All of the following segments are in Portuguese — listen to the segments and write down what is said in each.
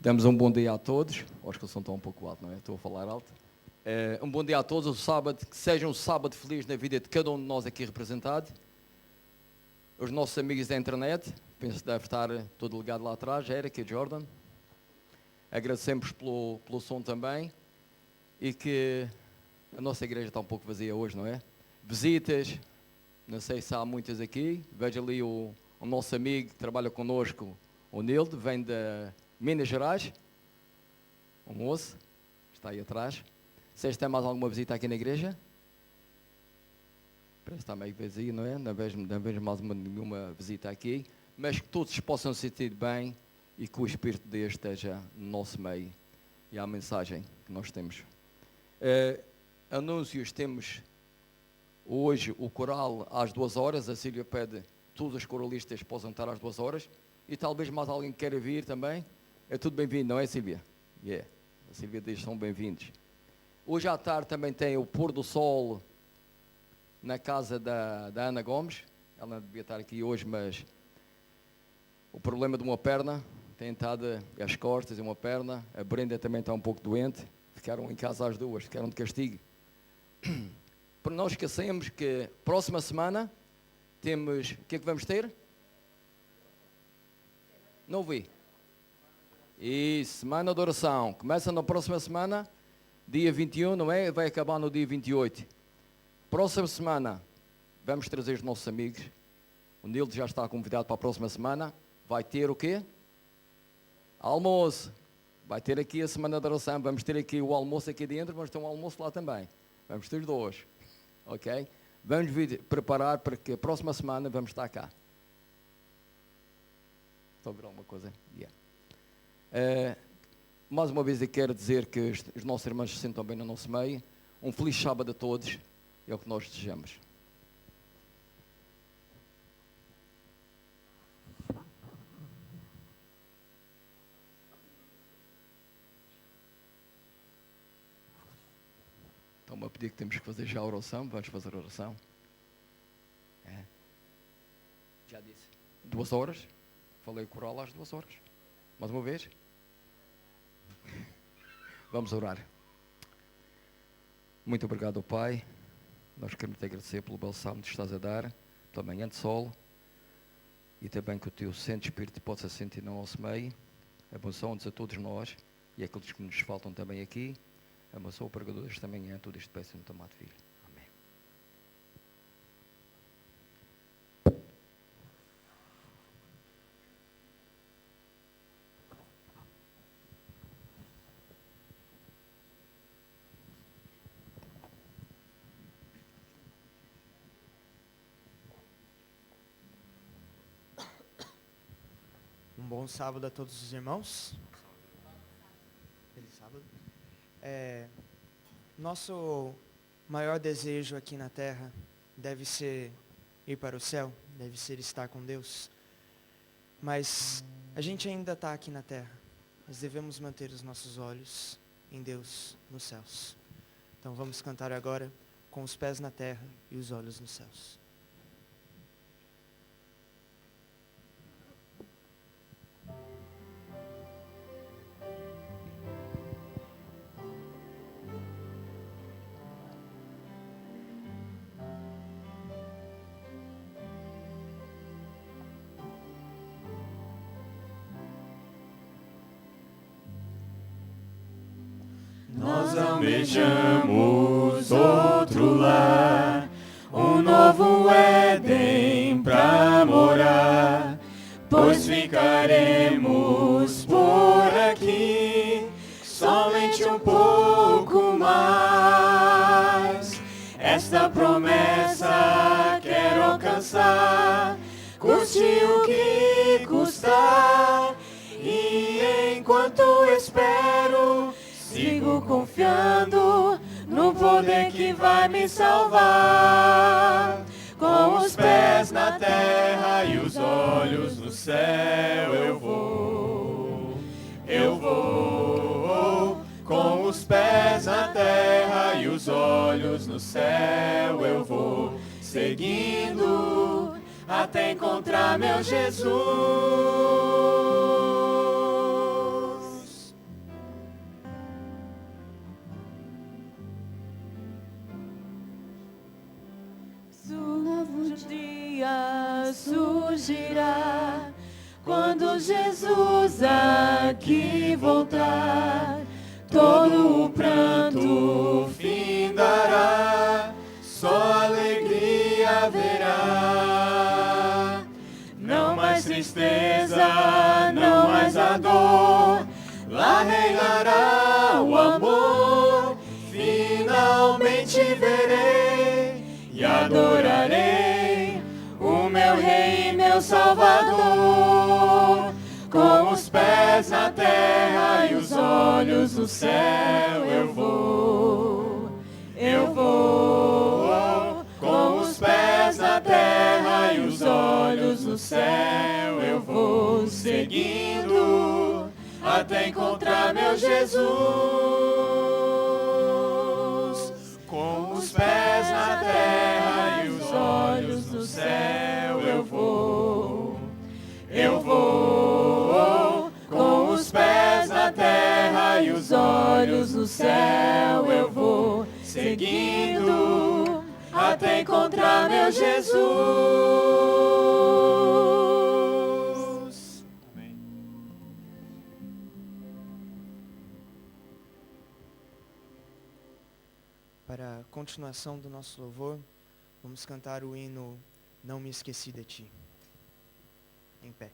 Damos um bom dia a todos. Acho que o som está um pouco alto, não é? Estou a falar alto. Um bom dia a todos. O sábado, que seja um sábado feliz na vida de cada um de nós aqui representado. Os nossos amigos da internet, penso que deve estar todo ligado lá atrás, Eric e Jordan. Agradecemos pelo som também. E que a nossa igreja está um pouco vazia hoje, não é? Visitas, não sei se há muitas aqui. Veja ali o nosso amigo que trabalha connosco, o Nildo, vem de Minas Gerais. O moço, está aí atrás. Vocês têm mais alguma visita aqui na igreja? Parece que está meio vazio, não é? Não vejo mais nenhuma visita aqui. Mas que todos se possam sentir bem e que o Espírito de Deus esteja no nosso meio. E a mensagem que nós temos. Anúncios, temos hoje o coral às 2h. A Sílvia pede que todos os coralistas possam estar às 2h. E talvez mais alguém queira vir também. É tudo bem-vindo, não é, Sílvia? Yeah. A Sílvia diz: são bem-vindos. Hoje à tarde também tem o pôr do sol na casa da Ana Gomes. Ela não devia estar aqui hoje, mas o problema de uma perna, tem estado às costas e uma perna. A Brenda também está um pouco doente. Ficaram em casa as duas, ficaram de castigo. Para não esquecemos que próxima semana temos... O que é que vamos ter? Não ouvi. Isso, semana de oração. Começa na próxima semana, dia 21, não é? Vai acabar no dia 28. Próxima semana, vamos trazer os nossos amigos. O Nildo já está convidado para a próxima semana. Vai ter o quê? Almoço. Vai ter aqui a semana de oração. Vamos ter aqui o almoço aqui dentro, mas tem um almoço lá também. Vamos ter os dois. Ok? Vamos preparar para que a próxima semana vamos estar cá. Estou a ver alguma coisa? Yeah. Mais uma vez eu quero dizer que os nossos irmãos se sentam bem no nosso meio. Um feliz sábado a todos. É o que nós desejamos. Estão-me a pedir que temos que fazer já a oração. Vamos fazer a oração. Já disse. 2h. Falei o coral às 2h. Mais uma vez. Vamos orar. Muito obrigado, Pai. Nós queremos te agradecer pelo belo salmo que estás a dar, pela manhã de sol, e também que o teu Santo Espírito possa sentir no nosso meio. Abençoa-nos a todos nós e aqueles que nos faltam também aqui. Abençoa o pregador desta manhã. Tudo isto peço no teu amado Filho. Amém. Um bom sábado a todos os irmãos. Feliz sábado. Nosso maior desejo aqui na terra deve ser ir para o céu, deve ser estar com Deus. Mas a gente ainda está aqui na terra. Nós devemos manter os nossos olhos em Deus, nos céus. Então vamos cantar agora com os pés na terra e os olhos nos céus. Nós almejamos outro lar, um novo Éden pra morar, pois ficaremos por aqui somente um pouco mais. Esta promessa quero alcançar, custe o que custar, e enquanto espero, sigo confiando no poder que vai me salvar. Com os pés na terra e os olhos no céu eu vou. Com os pés na terra e os olhos no céu eu vou. Seguindo até encontrar meu Jesus. Um dia surgirá quando Jesus aqui voltar. Todo o pranto findará, só alegria haverá. Não mais tristeza, não mais a dor, lá reinará o amor. Finalmente verei e adorarei o meu Rei e meu Salvador. Com os pés na terra e os olhos no céu eu vou. Com os pés na terra e os olhos no céu eu vou, seguindo até encontrar meu Jesus. Com os pés na terra e os olhos no céu eu vou. Com os pés na terra e os olhos no céu eu vou, seguindo até encontrar meu Jesus. Amém. Para a continuação do nosso louvor, vamos cantar o hino Não Me Esqueci de Ti. Em pé.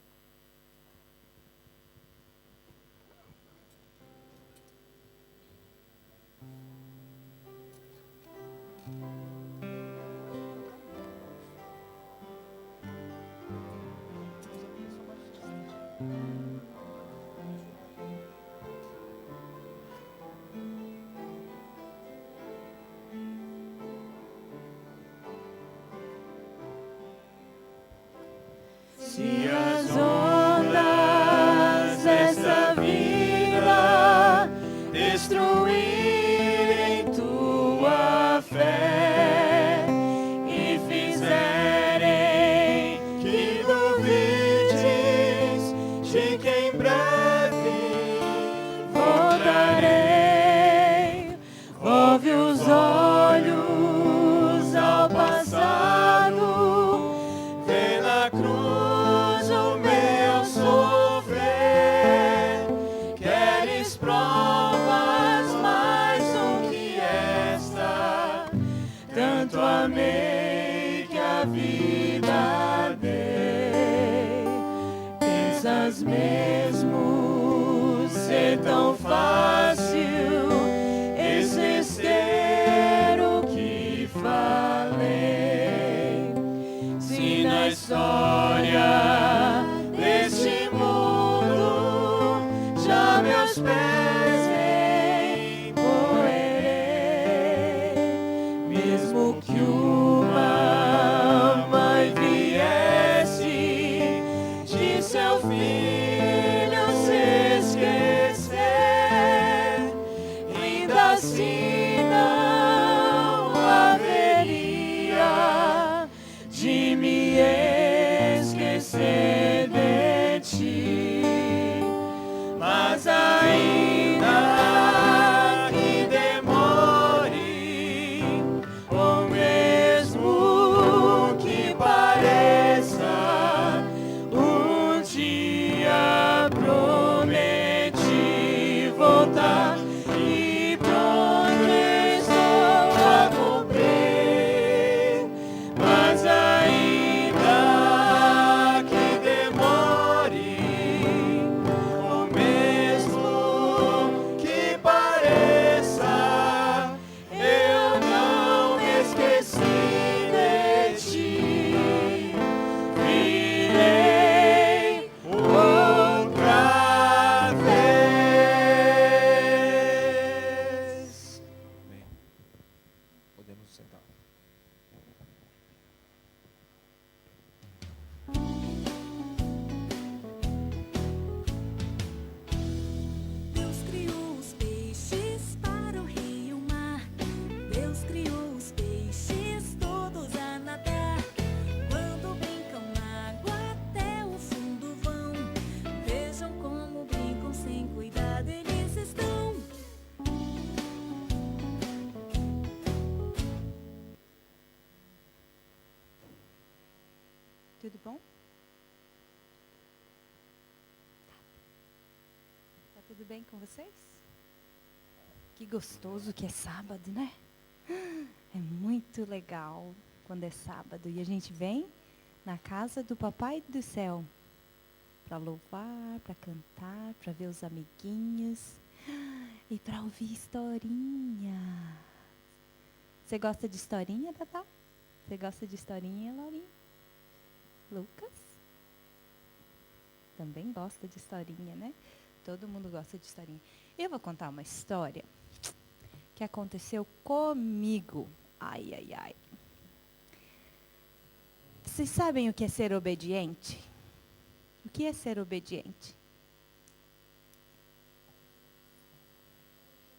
Se as ondas desta vida destruírem tua fé e fizerem Que duvides de que em breve voltarei, volve os olhos ao passado, vê na cruz o meu sofrer. Queres provas mais do que esta? tanto amei que a vida dei. Pensas mesmo ser tão fácil esquecer o que falei? Se na história deste mundo já meus pés empoeirei, mesmo que uma mãe viesse de seu filho se esquecer, ainda assim não haveria de me esquecer de ti. Mas ainda que demore, ou mesmo que pareça, um dia prometi voltar e pronto estou a cumprir. Mas ainda que demore, ou mesmo que pareça, eu não me esqueci de ti. Virei outra vez. Amém. Podemos sentar. Deus criou os peixes para o rio e o mar. Deus criou os peixes todos a nadar. Quando brincam na água até o fundo vão. Vejam como brincam sem cuidado eles estão. Tudo bom? Tá tudo bem com vocês? Que gostoso que é sábado, né? É muito legal quando é sábado e a gente vem na casa do Papai do Céu para louvar, para cantar, para ver os amiguinhos e para ouvir historinha. Você gosta de historinha, Tatá? Você gosta de historinha, Laurinha? Lucas? Também gosta de historinha, né? Todo mundo gosta de historinha. Eu vou contar uma história que aconteceu comigo. Ai, ai, ai. Vocês sabem o que é ser obediente? O que é ser obediente?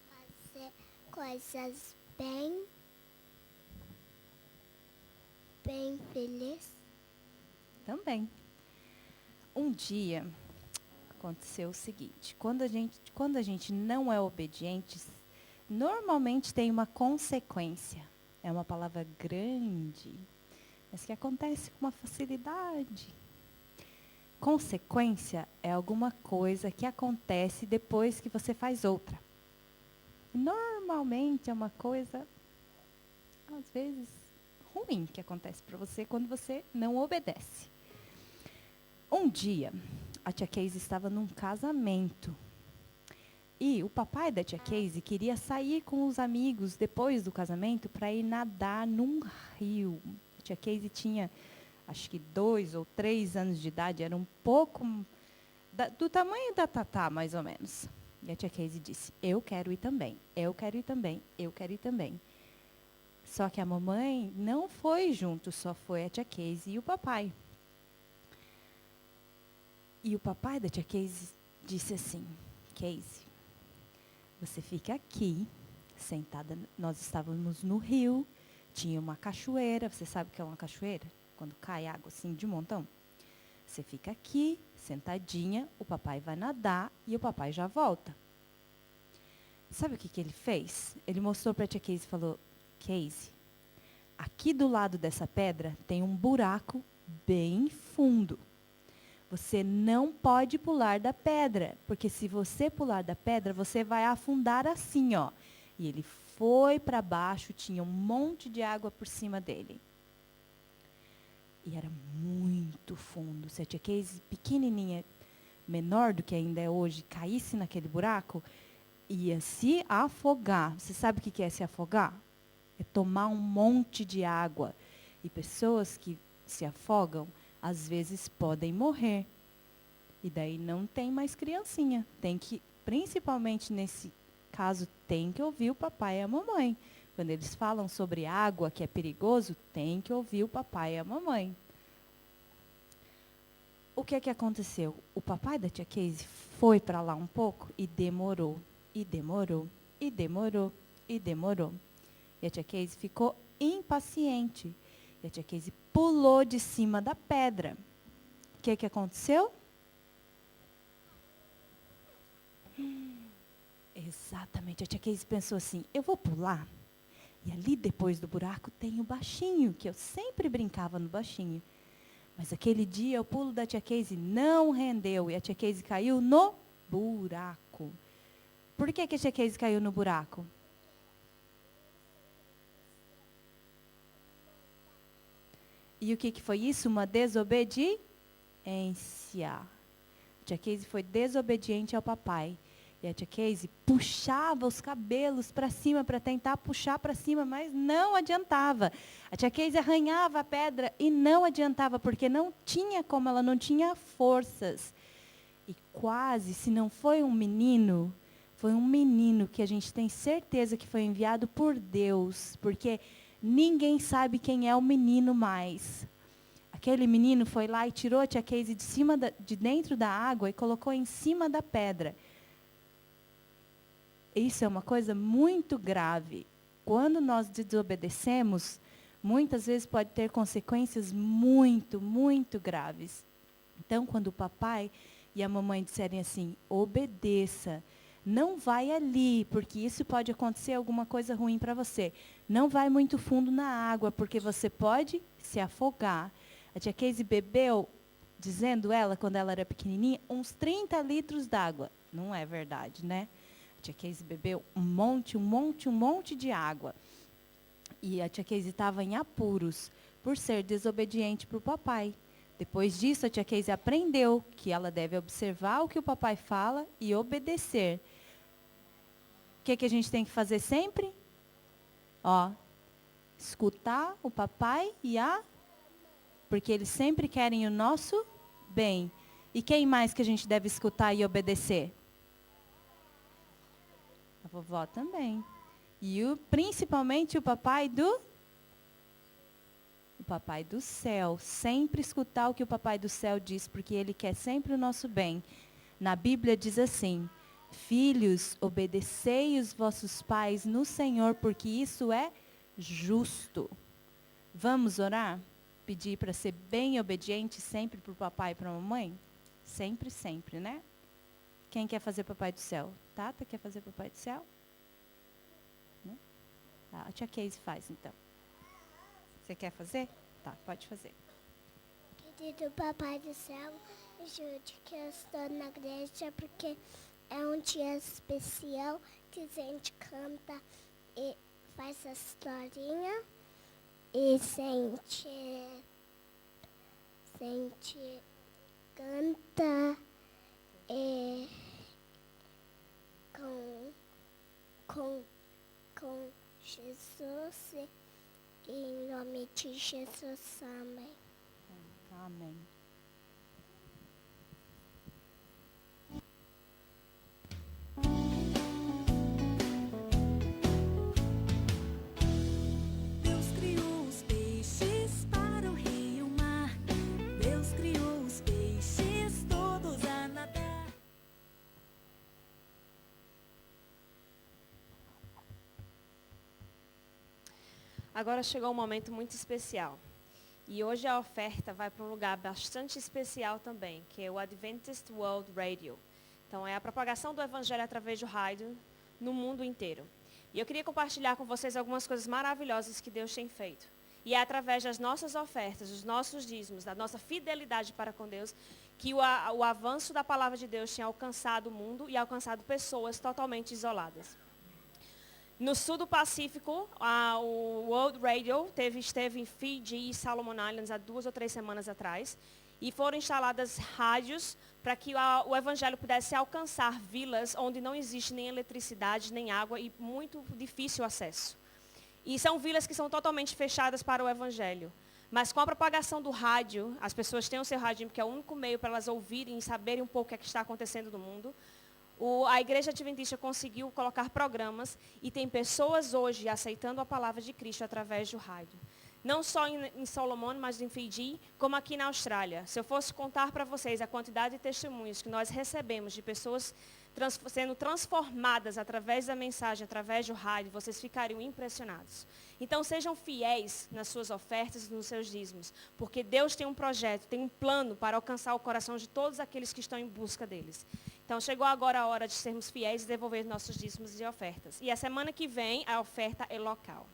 Fazer coisas bem felizes. Também. Um dia aconteceu o seguinte: quando a gente não é obediente, normalmente tem uma consequência. É uma palavra grande, mas que acontece com uma facilidade. Consequência é alguma coisa que acontece depois que você faz outra. Normalmente é uma coisa, às vezes, ruim que acontece para você quando você não obedece. Um dia, a tia Casey estava num casamento. E o papai da tia Casey queria sair com os amigos depois do casamento para ir nadar num rio. A tia Casey tinha, acho que 2 ou 3 anos de idade, era um pouco do tamanho da Tatá, mais ou menos. E a tia Casey disse: eu quero ir também, eu quero ir também, eu quero ir também. Só que a mamãe não foi junto, só foi a tia Casey e o papai. E o papai da tia Casey disse assim: Casey, você fica aqui, sentada. Nós estávamos no rio, tinha uma cachoeira. Você sabe o que é uma cachoeira? Quando cai água assim de montão. Você fica aqui, sentadinha, o papai vai nadar e o papai já volta. Sabe o que ele fez? Ele mostrou para a tia Casey e falou: Casey, aqui do lado dessa pedra tem um buraco bem fundo. Você não pode pular da pedra, porque se você pular da pedra, você vai afundar assim, ó. E ele foi para baixo, tinha um monte de água por cima dele. E era muito fundo. Se a tia Casey, pequenininha, menor do que ainda é hoje, caísse naquele buraco, ia se afogar. Você sabe o que é se afogar? É tomar um monte de água. E pessoas que se afogam, às vezes podem morrer. E daí não tem mais criancinha. Tem que, principalmente nesse caso, tem que ouvir o papai e a mamãe. Quando eles falam sobre água, que é perigoso, tem que ouvir o papai e a mamãe. O que é que aconteceu? O papai da tia Casey foi para lá um pouco e demorou, e demorou, e demorou, e demorou. E a tia Casey ficou impaciente. E a tia Casey pulou de cima da pedra. O que é que aconteceu? Exatamente. A tia Casey pensou assim: eu vou pular. E ali depois do buraco tem o baixinho, que eu sempre brincava no baixinho. Mas aquele dia o pulo da tia Casey não rendeu. E a tia Casey caiu no buraco. Por que a tia Casey caiu no buraco? E o que foi isso? Uma desobediência. A tia Casey foi desobediente ao papai. E a tia Casey puxava os cabelos para cima para tentar puxar para cima, mas não adiantava. A tia Casey arranhava a pedra e não adiantava, porque não tinha como, ela não tinha forças. E quase, se não foi um menino que a gente tem certeza que foi enviado por Deus, porque ninguém sabe quem é o menino mais. Aquele menino foi lá e tirou a tia Casey de dentro da água e colocou em cima da pedra. Isso é uma coisa muito grave. Quando nós desobedecemos, muitas vezes pode ter consequências muito, muito graves. Então, quando o papai e a mamãe disserem assim: obedeça, não vai ali, porque isso pode acontecer alguma coisa ruim para você. Não vai muito fundo na água, porque você pode se afogar. A tia Casey bebeu, dizendo ela, quando ela era pequenininha, uns 30 litros d'água. Não é verdade, né? A tia Casey bebeu um monte de água. E a tia Casey estava em apuros por ser desobediente para o papai. Depois disso, a tia Casey aprendeu que ela deve observar o que o papai fala e obedecer. O que a gente tem que fazer sempre? Ó, escutar o papai porque eles sempre querem o nosso bem. E quem mais que a gente deve escutar e obedecer? A vovó também. E principalmente o papai do céu. Sempre escutar o que o papai do céu diz, porque ele quer sempre o nosso bem. Na Bíblia diz assim: filhos, obedecei os vossos pais no Senhor, porque isso é justo. Vamos orar? Pedir para ser bem obediente sempre para o papai e para a mamãe? Sempre, sempre, né? Quem quer fazer papai do céu? Tata quer fazer papai do céu? Né? A tia Casey faz, então. Você quer fazer? Tá, pode fazer. Querido Papai do Céu, ajude que eu estou na igreja porque é um dia especial que a gente canta e faz a historinha e sente, canta e com Jesus e em nome de Jesus, amém. Amém. Deus criou os peixes para o rio e o mar. Deus criou os peixes todos a nadar. Agora chegou um momento muito especial. E hoje a oferta vai para um lugar bastante especial também, que é o Adventist World Radio. Então é a propagação do Evangelho através do rádio no mundo inteiro. E eu queria compartilhar com vocês algumas coisas maravilhosas que Deus tem feito. E é através das nossas ofertas, dos nossos dízimos, da nossa fidelidade para com Deus, que o avanço da palavra de Deus tem alcançado o mundo e alcançado pessoas totalmente isoladas. No sul do Pacífico, o World Radio esteve em Fiji e Solomon Islands há 2 ou 3 semanas atrás. E foram instaladas rádios para que o evangelho pudesse alcançar vilas onde não existe nem eletricidade, nem água e muito difícil acesso. E são vilas que são totalmente fechadas para o evangelho. Mas com a propagação do rádio, as pessoas têm o seu radinho, porque é o único meio para elas ouvirem e saberem um pouco o que está acontecendo no mundo. A Igreja Adventista conseguiu colocar programas e tem pessoas hoje aceitando a palavra de Cristo através do rádio. Não só em Solomon, mas em Fiji, como aqui na Austrália. Se eu fosse contar para vocês a quantidade de testemunhos que nós recebemos de pessoas sendo transformadas através da mensagem, através do rádio, vocês ficariam impressionados. Então sejam fiéis nas suas ofertas e nos seus dízimos, porque Deus tem um projeto, tem um plano para alcançar o coração de todos aqueles que estão em busca deles. Então chegou agora a hora de sermos fiéis e devolver nossos dízimos e ofertas. E a semana que vem a oferta é local.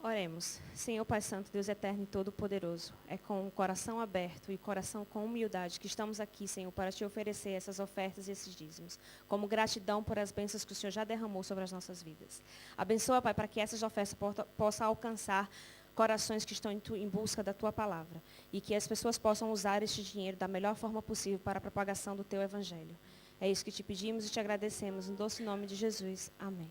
Oremos. Senhor Pai Santo, Deus eterno e todo-poderoso, é com o coração aberto e coração com humildade que estamos aqui, Senhor, para te oferecer essas ofertas e esses dízimos, como gratidão por as bênçãos que o Senhor já derramou sobre as nossas vidas. Abençoa, Pai, para que essas ofertas possam alcançar corações que estão em busca da Tua palavra e que as pessoas possam usar este dinheiro da melhor forma possível para a propagação do Teu Evangelho. É isso que te pedimos e te agradecemos, no doce nome de Jesus. Amém.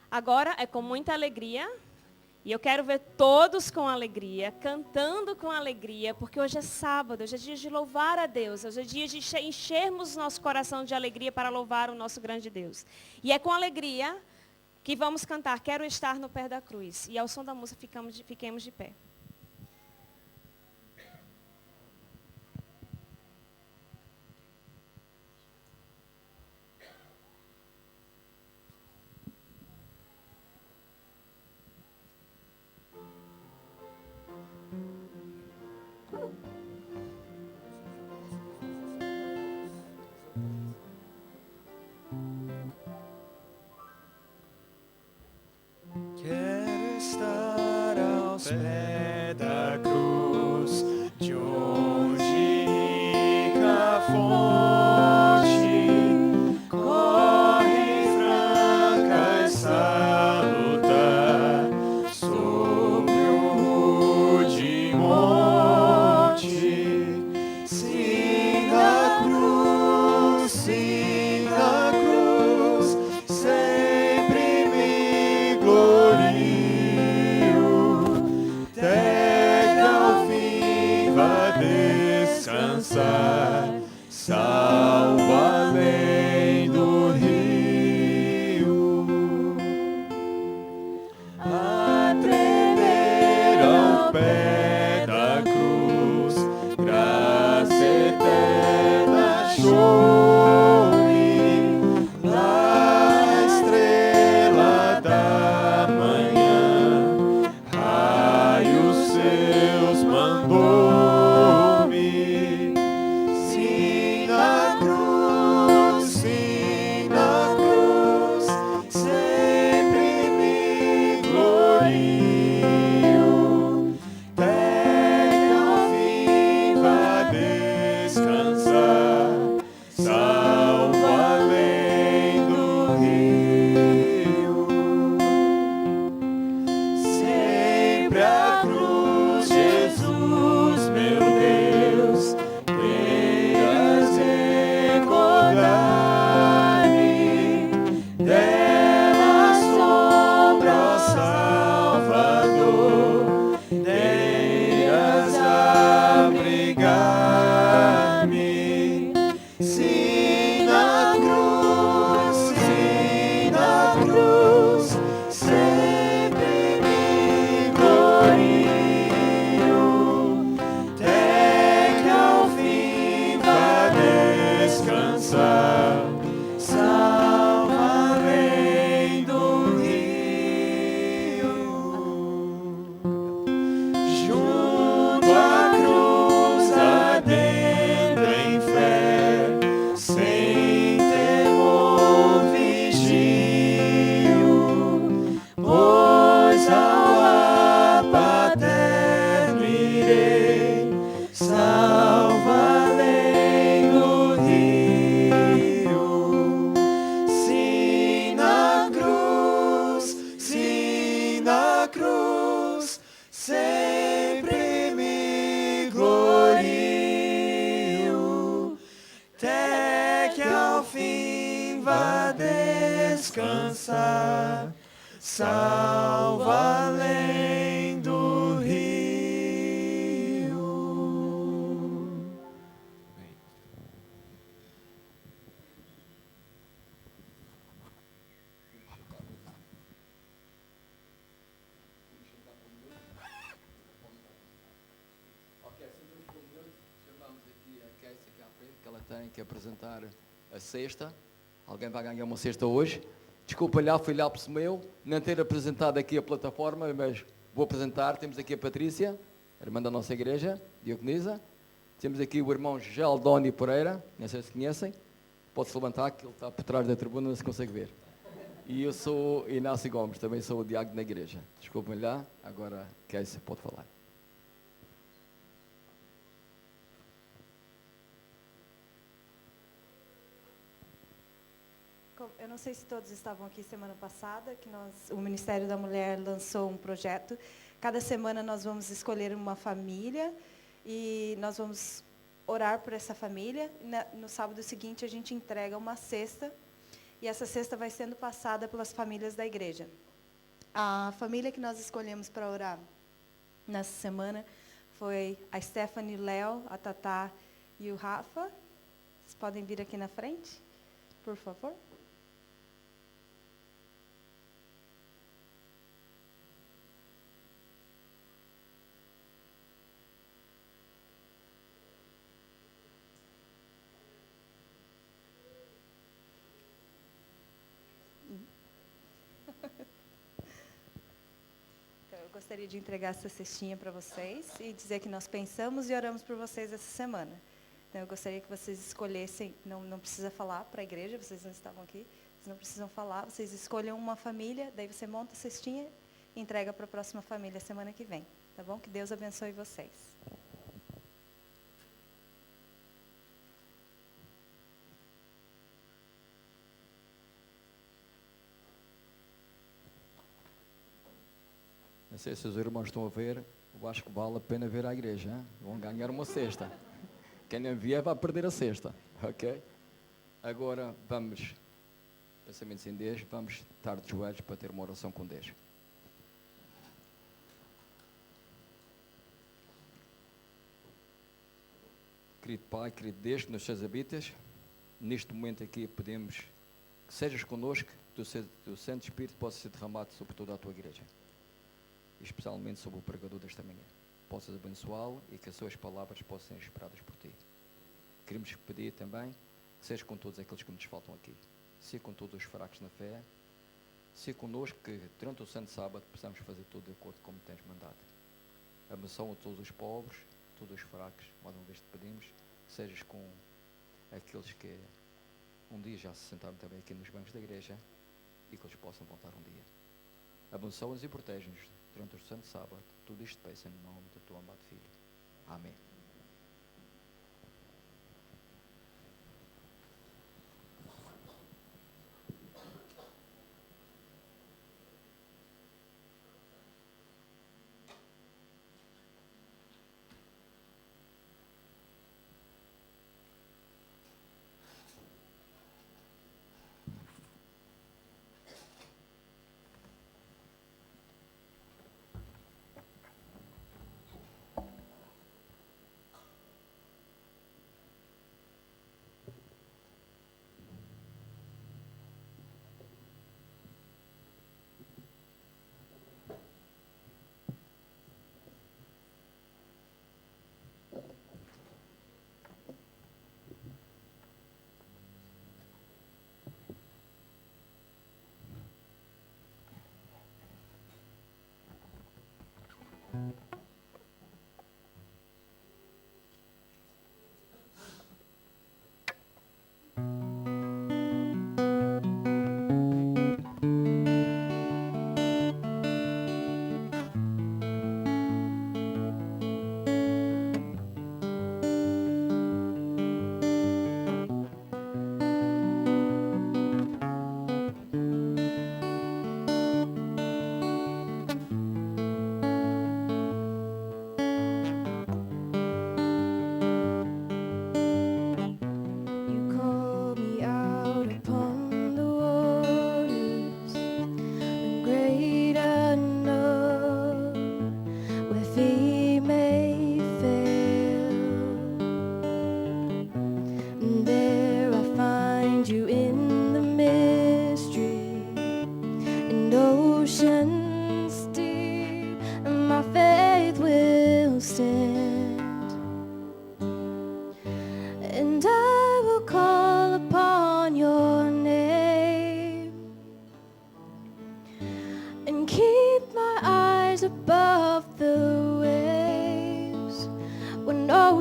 Agora é com muita alegria, e eu quero ver todos com alegria, cantando com alegria, porque hoje é sábado, hoje é dia de louvar a Deus, hoje é dia de enchermos nosso coração de alegria para louvar o nosso grande Deus. E é com alegria que vamos cantar Quero Estar no Pé da Cruz. E ao som da música fiquemos de pé. Quero estar aos pés da cruz, de onde rica fonte corre franca e salutar sobre o rude monte. Sim, na cruz, sempre me glorio, até ao fim vá descansar, salvo além do rio. A tremer ao pé da cruz, graça eterna show-me, lá a estrela da manhã, raios seus mandou-me. Sim, na cruz, sempre me glorio, até que ao fim vá descansar, salvo além do rio. Sempre a cruz, Jesus, meu Deus, queiras recordar-me, dela sombra, ó Salvador, queiras abrigar-me. Sim, na cruz, sempre me glorio, até que ao fim vá descansar, salvo além do rio. Junto à cruz adentro em fé, sem temor vigio, pois ao lar paterno irei, salvo além do rio. Sim, na cruz, sempre me glorio, até que ao fim vá descansar, salvo além do rio. Chamamos aqui a Casey aqui à frente, que ela tem que apresentar a cesta. Alguém vai ganhar uma cesta hoje. Desculpa lá, foi lápis meu, não ter apresentado aqui a plataforma, mas vou apresentar. Temos aqui a Patrícia, irmã da nossa igreja, diaconisa. Temos aqui o irmão Galdoni Pereira, não sei se conhecem. Pode-se levantar, que ele está por trás da tribuna, não se consegue ver. E eu sou Inácio Gomes, também sou o diácono da igreja. Desculpem lá, agora Keisa pode falar. Eu não sei se todos estavam aqui semana passada, que o Ministério da Mulher lançou um projeto. Cada semana nós vamos escolher uma família e nós vamos orar por essa família. No sábado seguinte a gente entrega uma cesta e essa cesta vai sendo passada pelas famílias da igreja. A família que nós escolhemos para orar nessa semana foi a Stephanie, o Léo, a Tatá e o Rafa. Vocês podem vir aqui na frente, por favor? Então, eu gostaria de entregar essa cestinha para vocês e dizer que nós pensamos e oramos por vocês essa semana. Então, eu gostaria que vocês escolhessem, não precisa falar para a igreja, vocês não estavam aqui, vocês não precisam falar, vocês escolham uma família, daí você monta a cestinha e entrega para a próxima família semana que vem, tá bom? Que Deus abençoe vocês. Não sei se os irmãos estão a ver, eu acho que vale a pena ver a igreja. Hein? Vão ganhar uma cesta. Quem não vier vai perder a cesta. Ok? Agora vamos, pensamentos em Deus, vamos estar de joelhos para ter uma oração com Deus. Querido Pai, querido Deus, que nos seus habitas, neste momento aqui pedimos que sejas connosco, que o Santo Espírito possa ser derramado sobre toda a tua igreja. Especialmente sobre o pregador desta manhã. Possas abençoá-lo e que as suas palavras possam ser inspiradas por ti. Queremos pedir também que seja com todos aqueles que nos faltam aqui. Seja com todos os fracos na fé. Seja conosco que durante o Santo Sábado possamos fazer tudo de acordo com como tens mandado. Abençoa a todos os pobres, todos os fracos. Mais uma vez te pedimos que sejas com aqueles que um dia já se sentaram também aqui nos bancos da igreja e que eles possam voltar um dia. Abençoa-nos e protege-nos durante o Santo Sábado. Tudo isto peço em nome do teu amado Filho. Amém.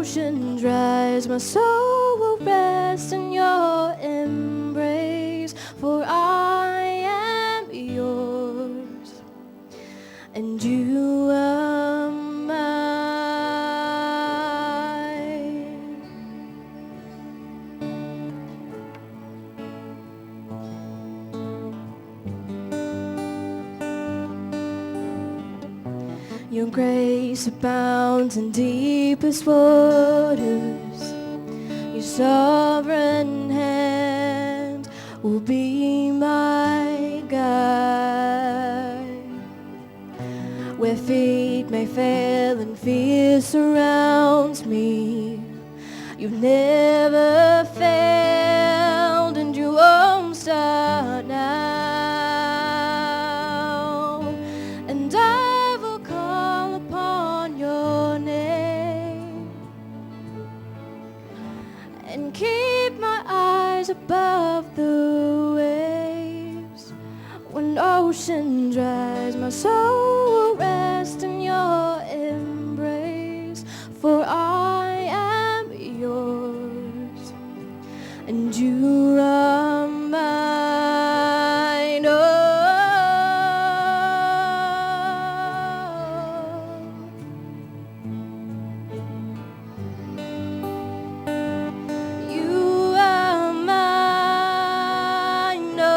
Oceans rise, my soul will rest in your embrace. for I am yours, and you are mine. Your grace abounds in deepest waters. Your sovereign hand will be my guide. Where feet may fail and fear surrounds me, you've never failed and you won't start now. And I will call upon your name and keep my eyes above the waves. When ocean dries, my soul will rest in your embrace, for I am yours, and you are mine. Oh, you are mine. Oh,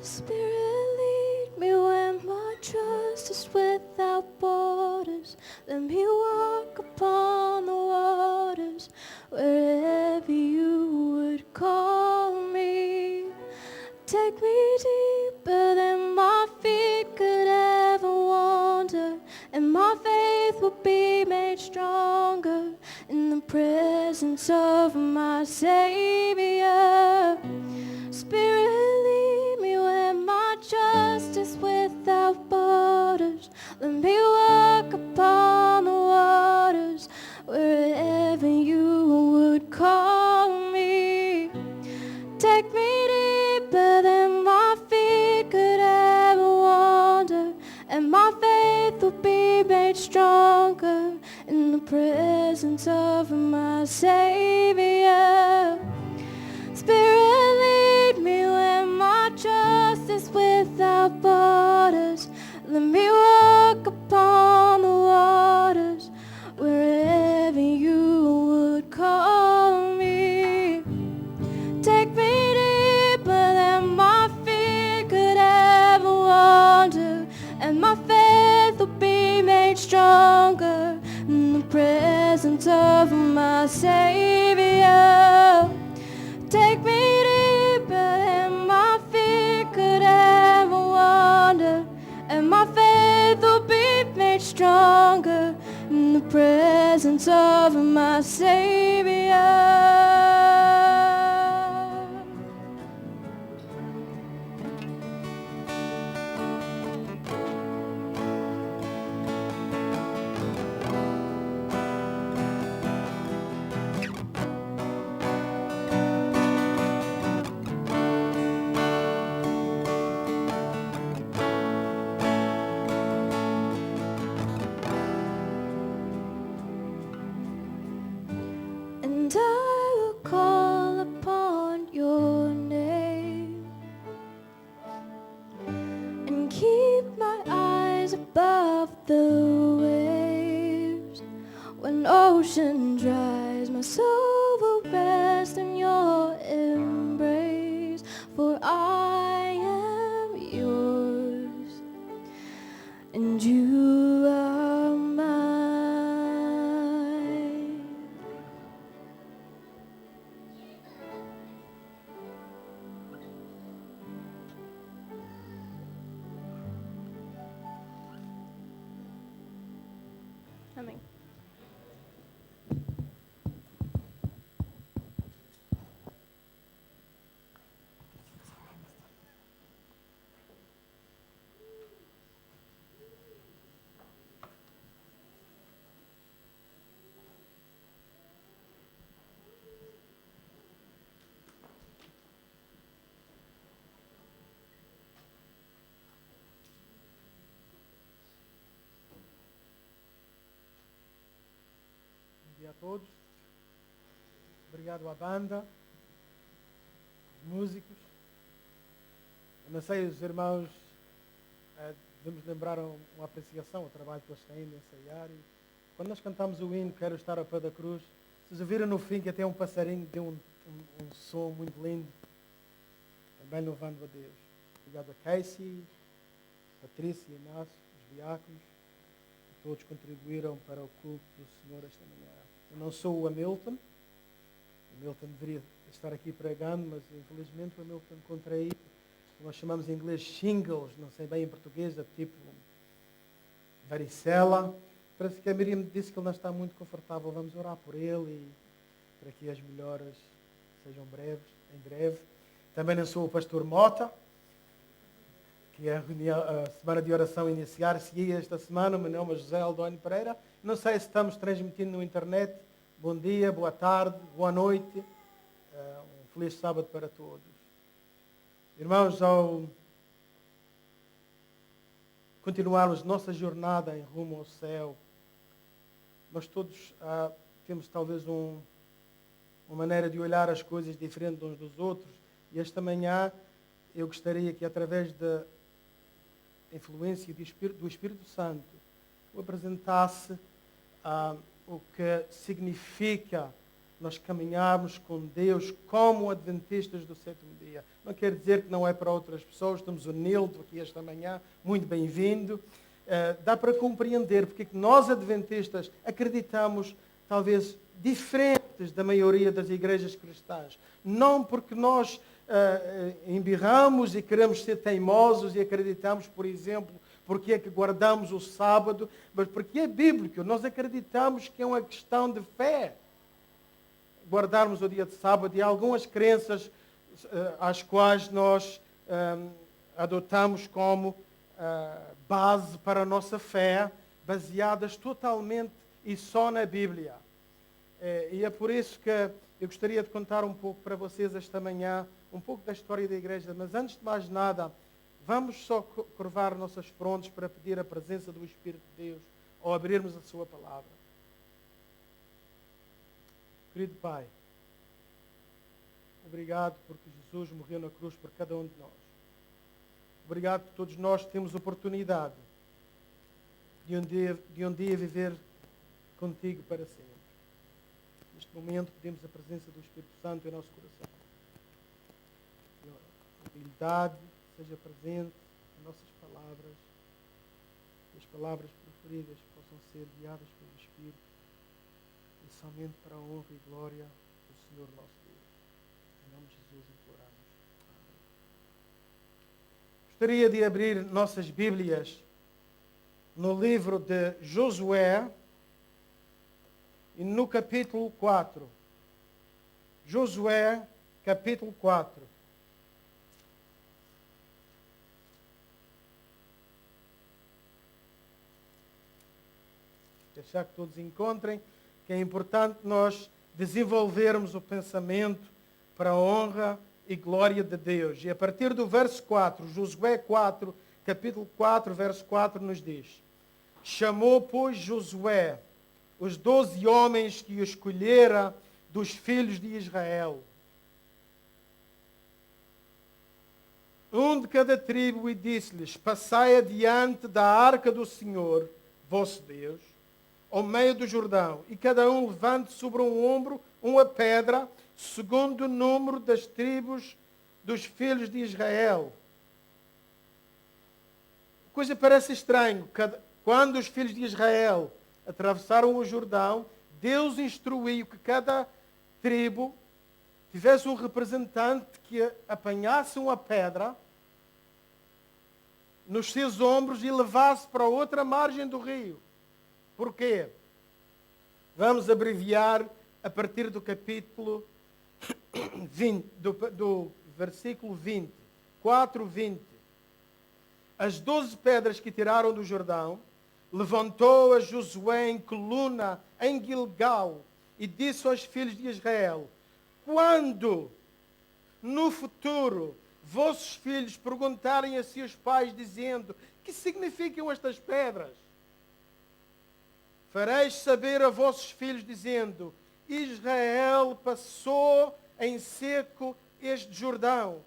Spirit, lead me where my trust is without borders. Let me walk upon the waters wherever you would call me. Take me deeper than my feet could ever wander, and my faith will be made stronger in the presence of my Savior. Spirit, lead me where my trust is without borders. Let me walk upon the waters wherever you would call me. Take me deeper than my feet could ever wander, and my faith will be made stronger in the presence of my Savior. Spirit, lead me where my trust is without borders. Let me walk upon the waters wherever you would call me. Take me deeper than my feet could ever wander, and my faith will be made stronger in the presence of my Savior. Take me deeper than my feet could ever wander, and my faith will be made stronger in the presence of my Savior. And I will call upon your name and keep my eyes above the waves. When ocean dries, my soul will rest in your embrace, for I am yours, and you are mine. Amém. dia a todos. Obrigado à banda, músicos. Eu não sei, os irmãos, devemos lembrar uma apreciação ao trabalho que eles têm de ensaiar. E quando nós cantamos o hino, Quero Estar ao Pé da Cruz, vocês ouviram no fim que até um passarinho deu um som muito lindo, também louvando a Deus. Obrigado a Casey, Patrícia e Inácio, os diáconos, que todos contribuíram para o culto do Senhor esta manhã. Eu não sou o Hamilton. O Hamilton deveria estar aqui pregando, mas infelizmente o Hamilton contraí. Nós chamamos em inglês shingles, não sei bem em português, é tipo varicela. Parece que a Miriam disse que ele não está muito confortável. Vamos orar por ele e para que as melhoras sejam breves, em breve. Também não sou o pastor Mota, que é a semana de oração iniciar-se esta semana. O meu nome é José Aldoni Pereira. Não sei se estamos transmitindo na internet. Bom dia, boa tarde, boa noite. Um feliz sábado para todos. Irmãos, ao continuarmos nossa jornada em rumo ao céu, nós todos temos talvez uma maneira de olhar as coisas diferente uns dos outros. E esta manhã eu gostaria que, através da influência do Espírito Santo, eu apresentasse o que significa nós caminharmos com Deus como adventistas do sétimo dia. Não quer dizer que não é para outras pessoas. Temos o Nildo aqui esta manhã, muito bem-vindo. Dá para compreender porque que nós adventistas acreditamos talvez diferentes da maioria das igrejas cristãs. Não porque nós embirramos e queremos ser teimosos e acreditamos, por exemplo, porque é que guardamos o sábado, mas porque é bíblico. Nós acreditamos que é uma questão de fé guardarmos o dia de sábado, e algumas crenças às quais nós adotamos como base para a nossa fé, baseadas totalmente e só na Bíblia. E é por isso que eu gostaria de contar um pouco para vocês esta manhã, um pouco da história da igreja, mas antes de mais nada, vamos só curvar nossas frontes para pedir a presença do Espírito de Deus ao abrirmos a sua palavra. Querido Pai, obrigado porque Jesus morreu na cruz por cada um de nós. Obrigado por todos nós temos oportunidade de um dia viver contigo para sempre. Neste momento pedimos a presença do Espírito Santo em nosso coração. Que a habilidade seja presente em nossas palavras, que as palavras preferidas possam ser guiadas pelo Espírito, e somente para a honra e glória do Senhor nosso Deus. Em nome de Jesus imploramos. Amém. Gostaria de abrir nossas Bíblias no livro de Josué e no capítulo 4. Josué, capítulo 4. Deixar que todos encontrem que é importante nós desenvolvermos o pensamento para a honra e glória de Deus. E a partir do verso 4, Josué 4, capítulo 4, verso 4 nos diz: Chamou, pois, Josué os 12 homens que escolhera dos filhos de Israel, um de cada tribo, e disse-lhes: Passai adiante da arca do Senhor, vosso Deus, ao meio do Jordão, e cada um levante sobre um ombro uma pedra, segundo o número das tribos dos filhos de Israel. Coisa parece estranho. Quando os filhos de Israel atravessaram o Jordão, Deus instruiu que cada tribo tivesse um representante que apanhasse uma pedra nos seus ombros e levasse para outra margem do rio. Porquê? Vamos abreviar a partir do capítulo 20, do versículo 20. 4:20. As 12 pedras que tiraram do Jordão, levantou a Josué em coluna em Gilgal e disse aos filhos de Israel: Quando no futuro vossos filhos perguntarem a seus pais, dizendo: Que significam estas pedras? Fareis saber a vossos filhos, dizendo: Israel passou em seco este Jordão,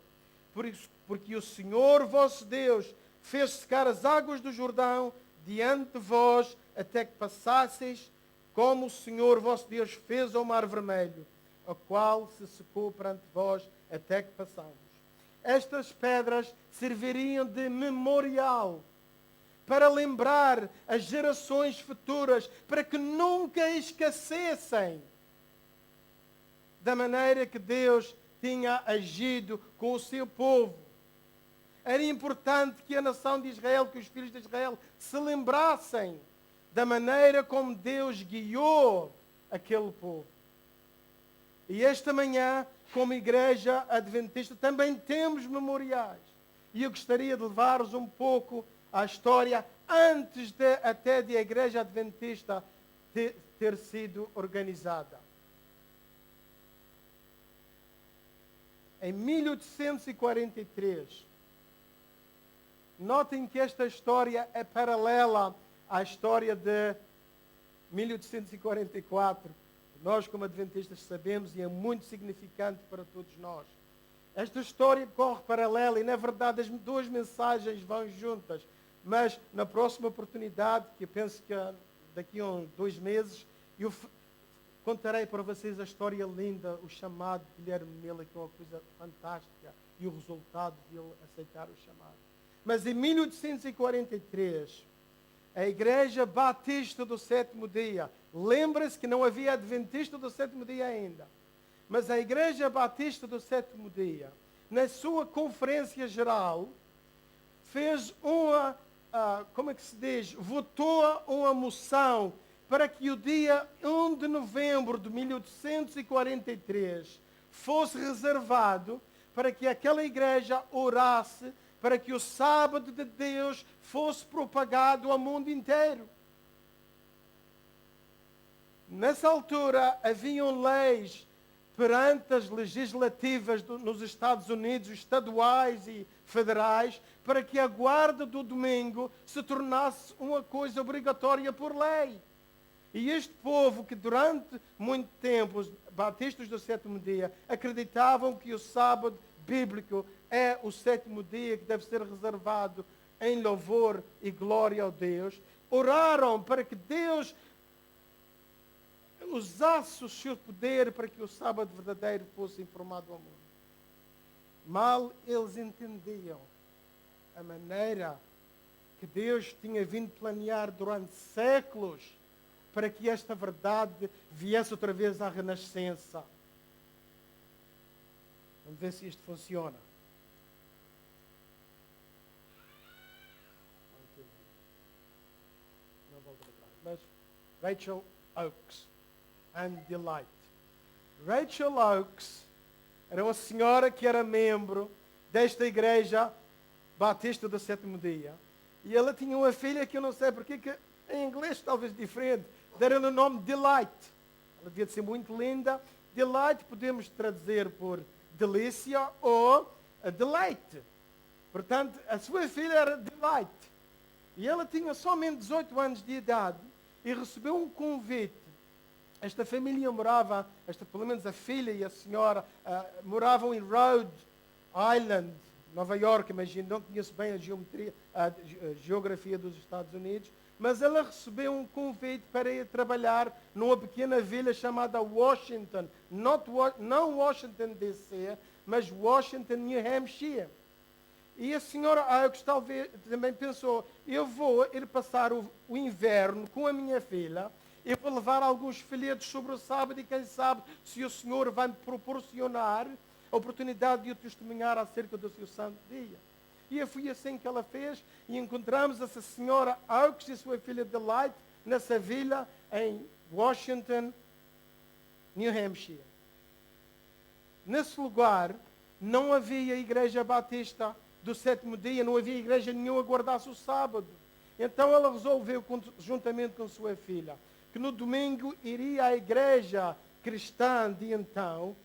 porque o Senhor vosso Deus fez secar as águas do Jordão diante de vós, até que passasseis, como o Senhor vosso Deus fez ao Mar Vermelho, a qual se secou perante vós, até que passamos. Estas pedras serviriam de memorial para lembrar as gerações futuras, para que nunca esquecessem da maneira que Deus tinha agido com o seu povo. Era importante que a nação de Israel, que os filhos de Israel se lembrassem da maneira como Deus guiou aquele povo. E esta manhã, como igreja adventista, também temos memoriais. E eu gostaria de levar-vos um pouco à história antes até de a igreja adventista ter sido organizada. Em 1843, notem que esta história é paralela à história de 1844. Nós, como adventistas, sabemos e é muito significante para todos nós. Esta história corre paralela e, na verdade, as duas mensagens vão juntas. Mas, na próxima oportunidade, que eu penso que daqui a 2 meses, eu contarei para vocês a história linda, o chamado de Guilherme Miller, que é uma coisa fantástica, e o resultado de ele aceitar o chamado. Mas em 1843, a Igreja Batista do Sétimo Dia, lembra-se que não havia Adventista do Sétimo Dia ainda, mas a Igreja Batista do Sétimo Dia, na sua conferência geral, fez votou uma moção para que o dia 1 de novembro de 1843 fosse reservado para que aquela igreja orasse para que o sábado de Deus fosse propagado ao mundo inteiro. Nessa altura, haviam leis perante as legislativas nos Estados Unidos, estaduais e federais, para que a guarda do domingo se tornasse uma coisa obrigatória por lei. E este povo, que durante muito tempo, os batistas do sétimo dia, acreditavam que o sábado bíblico é o sétimo dia que deve ser reservado em louvor e glória ao Deus, oraram para que Deus usasse o seu poder para que o sábado verdadeiro fosse informado ao mundo. Mal eles entendiam a maneira que Deus tinha vindo planear durante séculos para que esta verdade viesse outra vez à renascença. Vamos ver se isto funciona. Não volto para trás. Mas Rachel Oakes and Delight. Rachel Oakes era uma senhora que era membro desta igreja batista do sétimo dia. E ela tinha uma filha que eu não sei porque, que em inglês talvez diferente, deram-lhe o nome Delight. Ela devia ser muito linda. Delight podemos traduzir por delícia ou deleite. Portanto, a sua filha era Delight. E ela tinha somente 18 anos de idade e recebeu um convite. Esta família morava, pelo menos a filha e a senhora, moravam em Rhode Island, Nova York, imagino, não conheço bem a geografia dos Estados Unidos, mas ela recebeu um convite para ir trabalhar numa pequena vila chamada Washington, não Washington DC, mas Washington, New Hampshire. E a senhora Oakes talvez também pensou, eu vou ir passar o inverno com a minha filha, eu vou levar alguns folhetos sobre o sábado e quem sabe se o Senhor vai me proporcionar a oportunidade de eu testemunhar acerca do seu santo dia. E foi assim que ela fez e encontramos essa senhora Oakes e sua filha Delight nessa vila em Washington, New Hampshire. Nesse lugar não havia igreja batista do sétimo dia, não havia igreja nenhuma que guardasse o sábado. Então ela resolveu, juntamente com sua filha, que no domingo iria à igreja cristã de então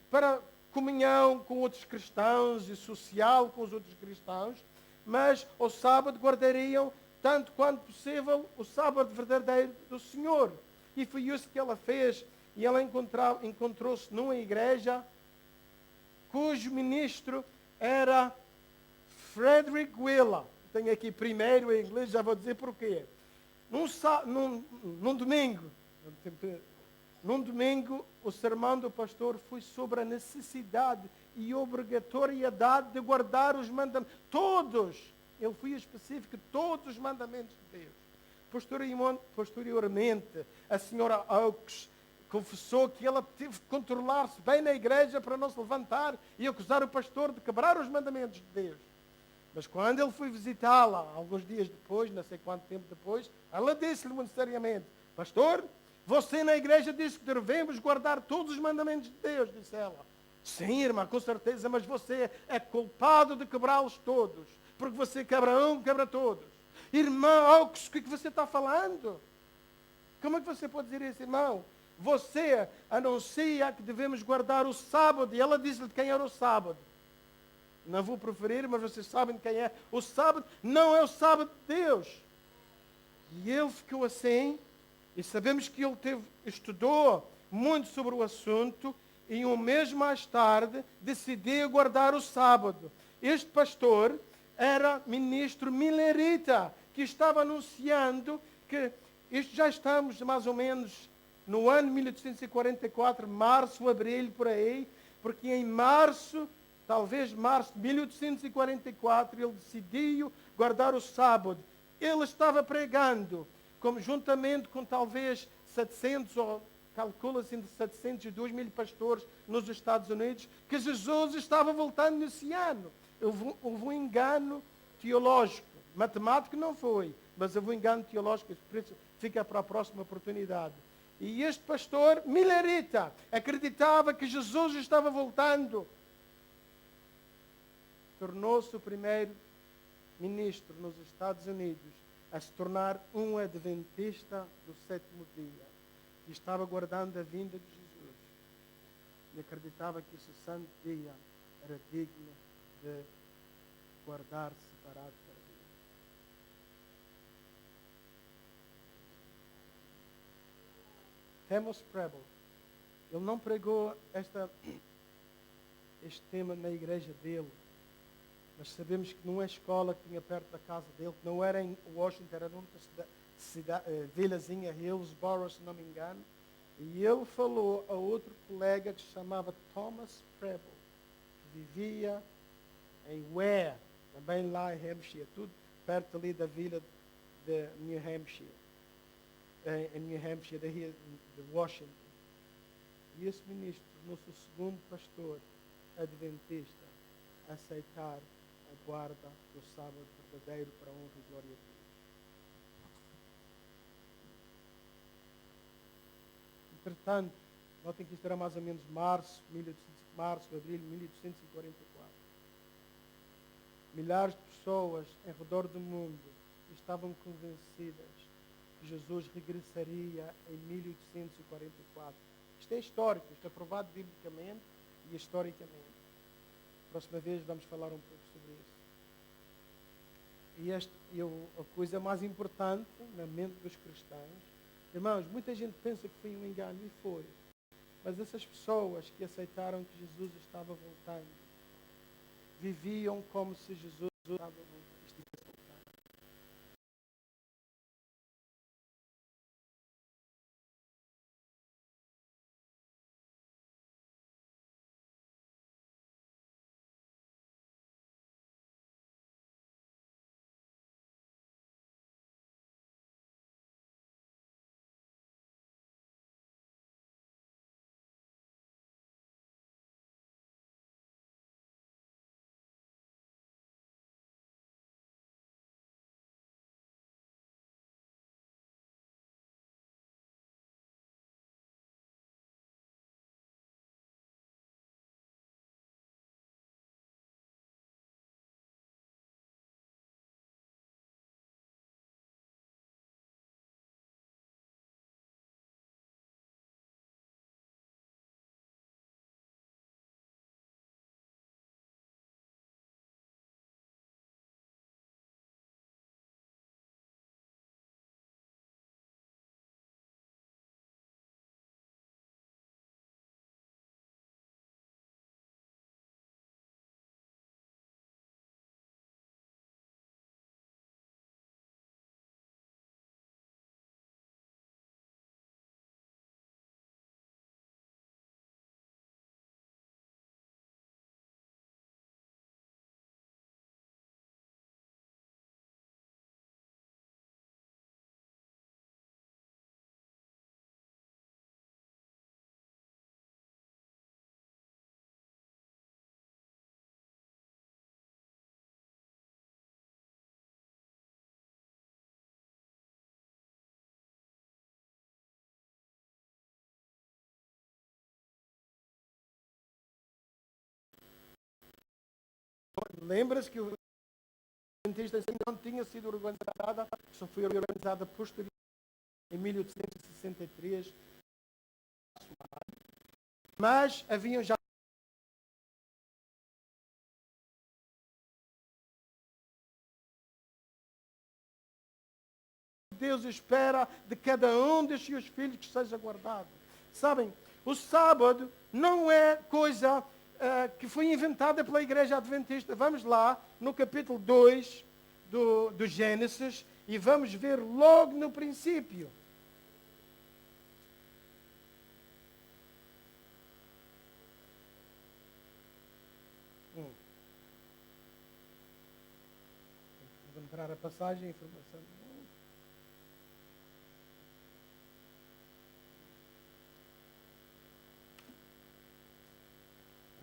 para comunhão com outros cristãos e social com os outros cristãos, mas ao sábado guardariam tanto quanto possível, o sábado verdadeiro do Senhor. E foi isso que ela fez. E ela encontrou-se numa igreja cujo ministro era Frederick Wheeler. Tenho aqui primeiro em inglês, já vou dizer porquê. Num domingo, o sermão do pastor foi sobre a necessidade e obrigatoriedade de guardar os mandamentos. Todos, ele foi específico, todos os mandamentos de Deus. Posteriormente, a senhora Oakes confessou que ela teve que controlar-se bem na igreja para não se levantar e acusar o pastor de quebrar os mandamentos de Deus. Mas quando ele foi visitá-la, alguns dias depois, não sei quanto tempo depois, ela disse-lhe muito seriamente: pastor, você na igreja disse que devemos guardar todos os mandamentos de Deus, disse ela. Sim, irmã, com certeza, mas você é culpado de quebrá-los todos, porque você quebra um, quebra todos. Irmã, o que você está falando? Como é que você pode dizer isso, irmão? Você anuncia que devemos guardar o sábado, e ela disse-lhe quem era o sábado. Não vou proferir, mas vocês sabem quem é. O sábado não é o sábado de Deus. E ele ficou assim, e sabemos que ele estudou muito sobre o assunto, e um mês mais tarde decidiu guardar o sábado. Este pastor era ministro Millerita, que estava anunciando que já estamos mais ou menos no ano 1844, março, abril, por aí, porque em março, talvez março de 1844, ele decidiu guardar o sábado. Ele estava pregando, juntamente com talvez 700, ou calcula-se entre 700 e 2.000 pastores nos Estados Unidos, que Jesus estava voltando nesse ano. Houve um engano teológico. Matemático não foi, mas houve um engano teológico, por isso fica para a próxima oportunidade. E este pastor, Millerita, acreditava que Jesus estava voltando. Tornou-se o primeiro ministro nos Estados Unidos a se tornar um adventista do sétimo dia. E estava guardando a vinda de Jesus. E acreditava que esse santo dia era digno de guardar separado para Deus. Thomas Prebble, ele não pregou este tema na igreja dele, mas sabemos que numa escola que tinha perto da casa dele, que não era em Washington, era numa vilazinha, Hillsborough, se não me engano, e ele falou a outro colega que se chamava Thomas Prebble, que vivia em Ware, também lá em Hampshire, tudo perto ali da vila de New Hampshire, em New Hampshire, de Washington. E esse ministro tornou-se o segundo pastor adventista a aceitar a guarda do sábado verdadeiro para a honra e glória de Deus. Entretanto, notem que isto era mais ou menos março, abril de 1844. Milhares de pessoas em redor do mundo estavam convencidas que Jesus regressaria em 1844. Isto é histórico, isto é provado biblicamente e historicamente. Próxima vez vamos falar um pouco sobre isso. E a coisa mais importante na mente dos cristãos, irmãos, muita gente pensa que foi um engano, e foi. Mas essas pessoas que aceitaram que Jesus estava voltando, viviam como se Jesus estava voltando. Lembra-se que o Adventista não tinha sido organizada, só foi organizada posteriormente, em 1863. Mas haviam já Deus espera de cada um dos seus filhos que seja guardado. Sabem, o sábado não é coisa que foi inventada pela Igreja Adventista. Vamos lá no capítulo 2 do Gênesis e vamos ver logo no princípio. Vou encontrar a passagem, a informação.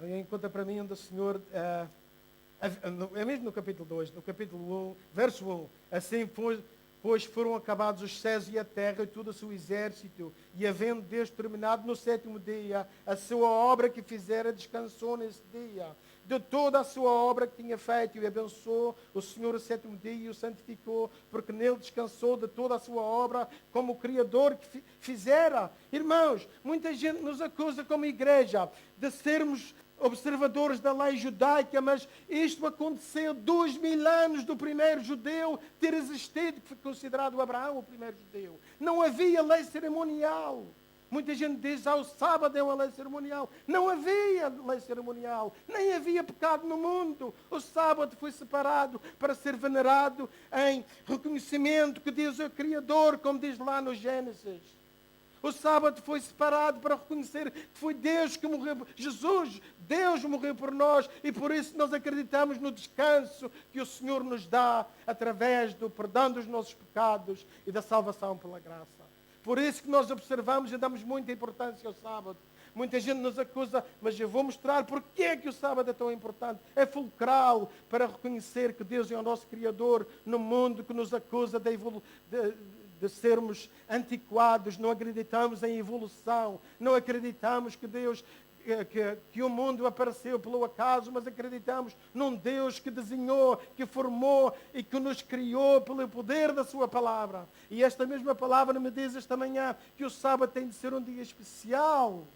Encontra para mim onde o Senhor, é mesmo no capítulo 2, no capítulo 1, verso 1, assim pois foram acabados os céus e a terra e todo o seu exército, e havendo Deus terminado no sétimo dia a sua obra que fizera, descansou nesse dia de toda a sua obra que tinha feito, e abençoou o Senhor o sétimo dia e o santificou, porque nele descansou de toda a sua obra, como o Criador que fizera. Irmãos, muita gente nos acusa como igreja de sermos observadores da lei judaica, mas isto aconteceu 2000 anos do primeiro judeu ter existido, que foi considerado Abraão o primeiro judeu. Não havia lei cerimonial. Muita gente diz, o sábado é uma lei cerimonial. Não havia lei cerimonial, nem havia pecado no mundo. O sábado foi separado para ser venerado em reconhecimento que Deus é o Criador, como diz lá no Gênesis. O sábado foi separado para reconhecer que foi Deus que morreu, Jesus, Deus morreu por nós, e por isso nós acreditamos no descanso que o Senhor nos dá através do perdão dos nossos pecados e da salvação pela graça. Por isso que nós observamos e damos muita importância ao sábado. Muita gente nos acusa, mas eu vou mostrar porque é que o sábado é tão importante. É fulcral para reconhecer que Deus é o nosso Criador no mundo que nos acusa de sermos antiquados. Não acreditamos em evolução. Não acreditamos que Deus... Que o mundo apareceu pelo acaso, mas acreditamos num Deus que desenhou, que formou e que nos criou pelo poder da sua palavra. E esta mesma palavra me diz esta manhã que o sábado tem de ser um dia especial,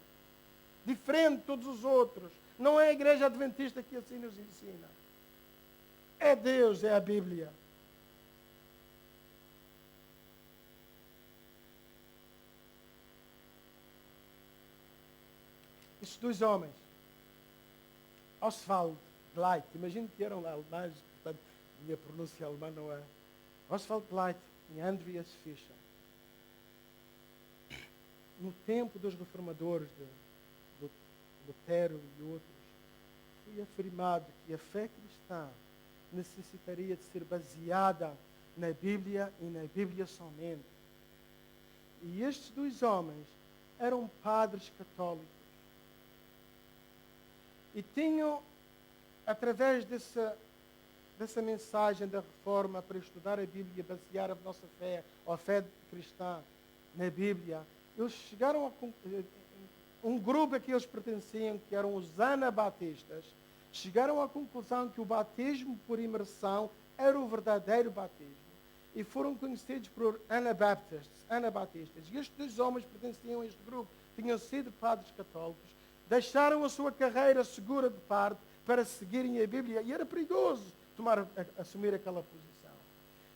diferente de todos os outros. Não é a Igreja Adventista que assim nos ensina. É Deus, é a Bíblia. Estes dois homens, Oswald Gleit, imagino que eram alemães, portanto, minha pronúncia alemã não é. Oswald Gleit e Andreas Fischer. No tempo dos reformadores, de Lutero e outros, foi afirmado que a fé cristã necessitaria de ser baseada na Bíblia e na Bíblia somente. E estes dois homens eram padres católicos. E tinham, através dessa mensagem da reforma para estudar a Bíblia e basear a nossa fé, ou a fé cristã na Bíblia, eles chegaram a um grupo a que eles pertenciam, que eram os anabatistas, chegaram à conclusão que o batismo por imersão era o verdadeiro batismo. E foram conhecidos por anabatistas. E estes dois homens pertenciam a este grupo, tinham sido padres católicos, deixaram a sua carreira segura de parte para seguirem a Bíblia. E era perigoso assumir aquela posição.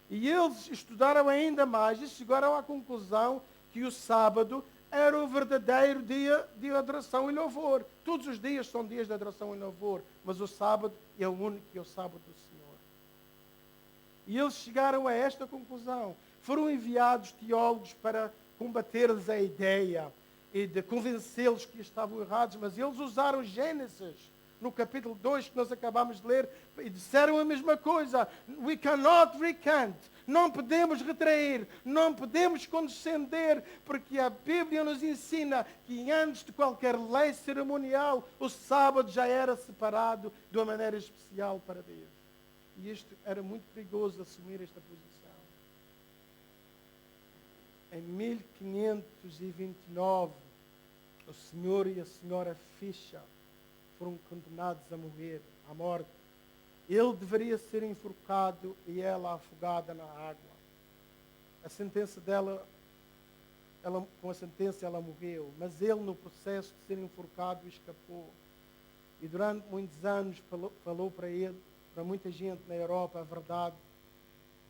E eles estudaram ainda mais e chegaram à conclusão que o sábado era o verdadeiro dia de adoração e louvor. Todos os dias são dias de adoração e louvor, mas o sábado é o único que é o sábado do Senhor. E eles chegaram a esta conclusão. Foram enviados teólogos para combater-lhes a ideia e de convencê-los que estavam errados, mas eles usaram Gênesis, no capítulo 2 que nós acabamos de ler, e disseram a mesma coisa. We cannot recant. Não podemos retrair, não podemos condescender, porque a Bíblia nos ensina que antes de qualquer lei cerimonial, o sábado já era separado de uma maneira especial para Deus. E isto era muito perigoso assumir esta posição. Em 1529, o senhor e a senhora Fischer foram condenados a morrer, à morte, Ele deveria ser enforcado e ela afogada na água. A sentença dela, com a sentença ela morreu, mas ele no processo de ser enforcado escapou. E durante muitos anos falou para muita gente na Europa a verdade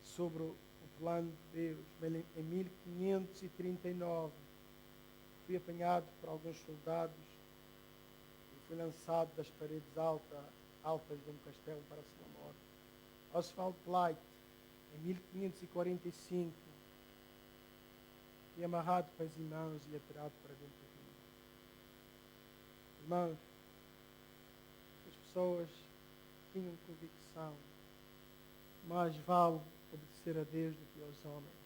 sobre o plano de Deus. Em 1539 fui apanhado por alguns soldados e fui lançado das paredes altas de um castelo para a sua morte. Oswald Blight, em 1545, foi amarrado para as mãos e atirado para dentro do rio. Irmãos, as pessoas tinham convicção, mais vale obedecer a Deus do que aos homens.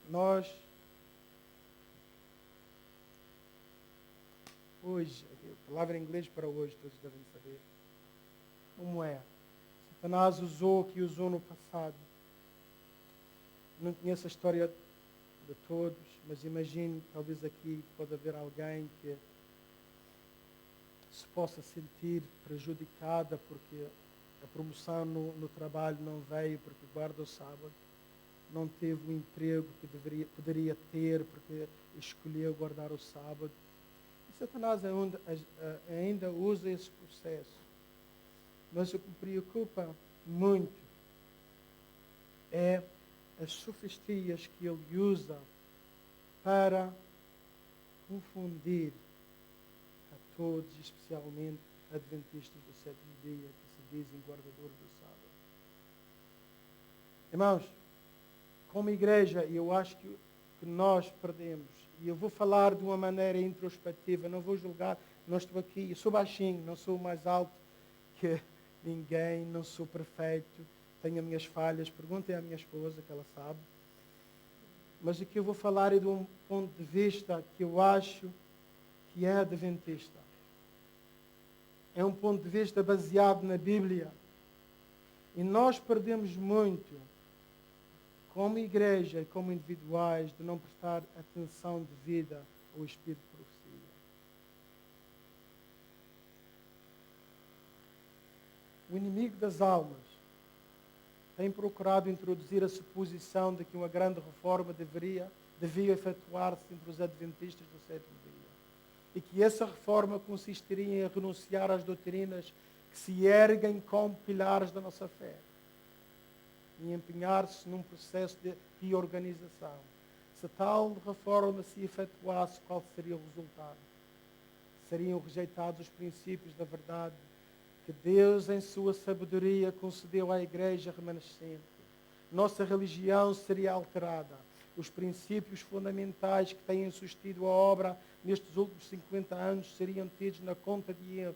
Nós, hoje, a palavra em inglês para hoje, todos devem saber, como é? Satanás usou o que usou no passado. Não conheço a história de todos, mas imagino, talvez aqui pode haver alguém que se possa sentir prejudicada porque a promoção no trabalho não veio, porque guarda o sábado, não teve o emprego que poderia ter porque escolheu guardar o sábado. E Satanás ainda usa esse processo. Mas o que me preocupa muito é as sofistias que ele usa para confundir a todos, especialmente adventistas do sétimo dia, que se dizem guardadores do sábado. Irmãos, como igreja, eu acho que nós perdemos, e eu vou falar de uma maneira introspectiva, não vou julgar, não estou aqui, eu sou baixinho, não sou mais alto que ninguém, não sou perfeito, tenho as minhas falhas, perguntem à minha esposa que ela sabe. Mas o que eu vou falar é de um ponto de vista que eu acho que é adventista. É um ponto de vista baseado na Bíblia. E nós perdemos muito, como igreja e como individuais, de não prestar atenção devida ao Espírito de profecia. O inimigo das almas tem procurado introduzir a suposição de que uma grande reforma devia efetuar-se entre os adventistas do sétimo dia. E que essa reforma consistiria em renunciar às doutrinas que se erguem como pilares da nossa fé. E empenhar-se num processo de reorganização. Se tal reforma se efetuasse, qual seria o resultado? Seriam rejeitados os princípios da verdade que Deus, em sua sabedoria, concedeu à igreja remanescente. Nossa religião seria alterada. Os princípios fundamentais que têm sustido a obra nestes últimos 50 anos seriam tidos na conta de erros.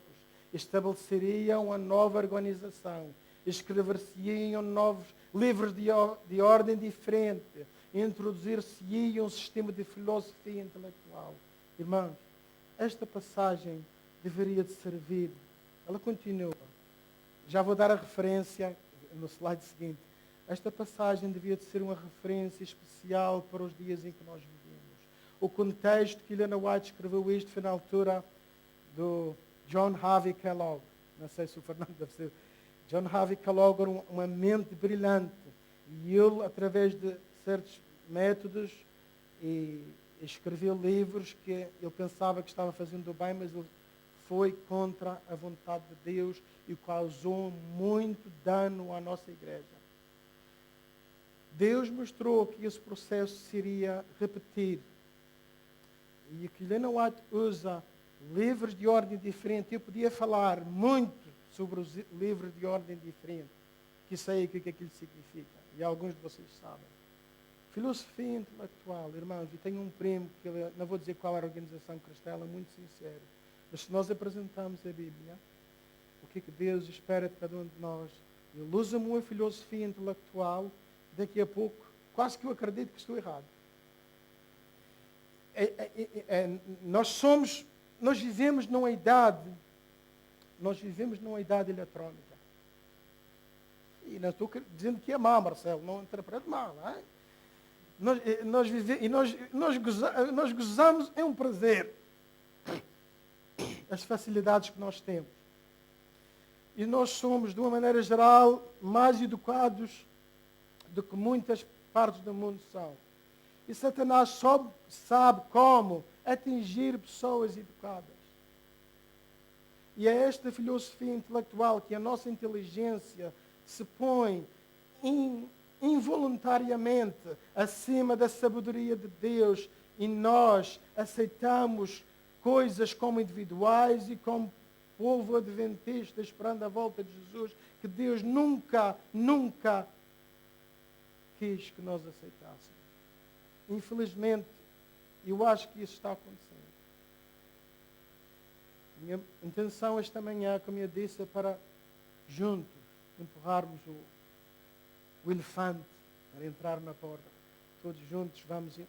Estabeleceriam uma nova organização. Escrever-se-iam novos livros de ordem diferente. Introduzir-se-ia um sistema de filosofia intelectual. Irmãos, esta passagem deveria de servir. Ela continua. Já vou dar a referência no slide seguinte. Esta passagem devia de ser uma referência especial para os dias em que nós vivemos. O contexto que Helena White escreveu isto foi na altura do John Harvey Kellogg. Não sei se o Fernando deve ser. John Harvey Kellogg era uma mente brilhante. E ele, através de certos métodos, escreveu livros que ele pensava que estava fazendo bem, mas ele foi contra a vontade de Deus e causou muito dano à nossa igreja. Deus mostrou que esse processo se iria repetir. E que Helena White usa livros de ordem diferente. Eu podia falar muito sobre os livros de ordem diferente, que sei o que aquilo significa. E alguns de vocês sabem. Filosofia intelectual, irmãos, e tenho um primo, que não vou dizer qual é a organização cristã, é muito sincero. Mas se nós apresentamos a Bíblia, o que Deus espera de cada um de nós? Ele usa uma filosofia intelectual, daqui a pouco, quase que eu acredito que estou errado. Nós vivemos numa idade eletrónica. E não estou dizendo que é má, Marcelo, não interprete mal, não é? Nós gozamos, é um prazer. as facilidades que nós temos. E nós somos, de uma maneira geral, mais educados do que muitas partes do mundo são. E Satanás só sabe como atingir pessoas educadas. E é esta filosofia intelectual que a nossa inteligência se põe involuntariamente acima da sabedoria de Deus e nós aceitamos coisas como individuais e como povo adventista esperando a volta de Jesus que Deus nunca quis que nós aceitássemos. Infelizmente, eu acho que isso está acontecendo. Minha intenção esta manhã, como eu disse, é para juntos empurrarmos o elefante para entrar na porta. Todos juntos vamos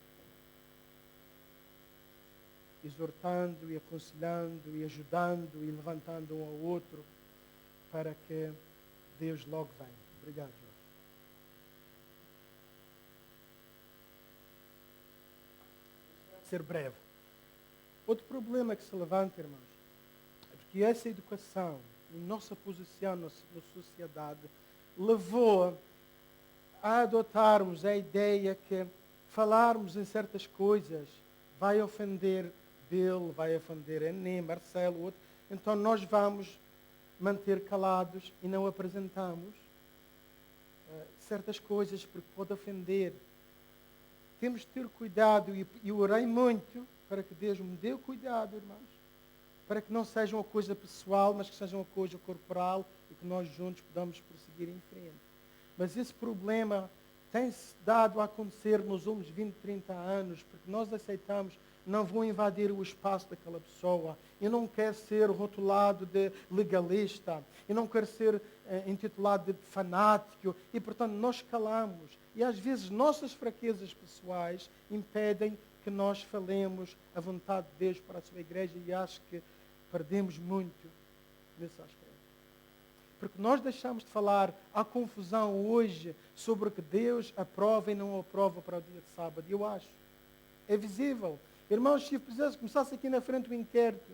exortando e aconselhando e ajudando e levantando um ao outro para que Deus logo venha. Obrigado, Jorge. Ser breve. Outro problema que se levanta, irmãos, é porque essa educação e nossa posição na sociedade levou a adotarmos a ideia que falarmos em certas coisas vai ofender Bill, vai ofender Enem, Marcelo, outro. Então nós vamos manter calados e não apresentamos certas coisas porque pode ofender. Temos de ter cuidado e orei muito para que Deus me dê o cuidado, irmãos, para que não seja uma coisa pessoal, mas que seja uma coisa corporal e que nós juntos podamos prosseguir em frente. Mas esse problema tem-se dado a acontecer nos últimos 20, 30 anos, porque nós aceitamos, não vou invadir o espaço daquela pessoa, eu não quero ser rotulado de legalista, eu não quero ser intitulado de fanático, e portanto nós calamos. E às vezes nossas fraquezas pessoais impedem que nós falemos a vontade de Deus para a sua igreja e acho que perdemos muito nesse aspecto. Porque nós deixamos de falar a confusão hoje sobre o que Deus aprova e não aprova para o dia de sábado. Eu acho. É visível. Irmãos, se começasse aqui na frente o inquérito,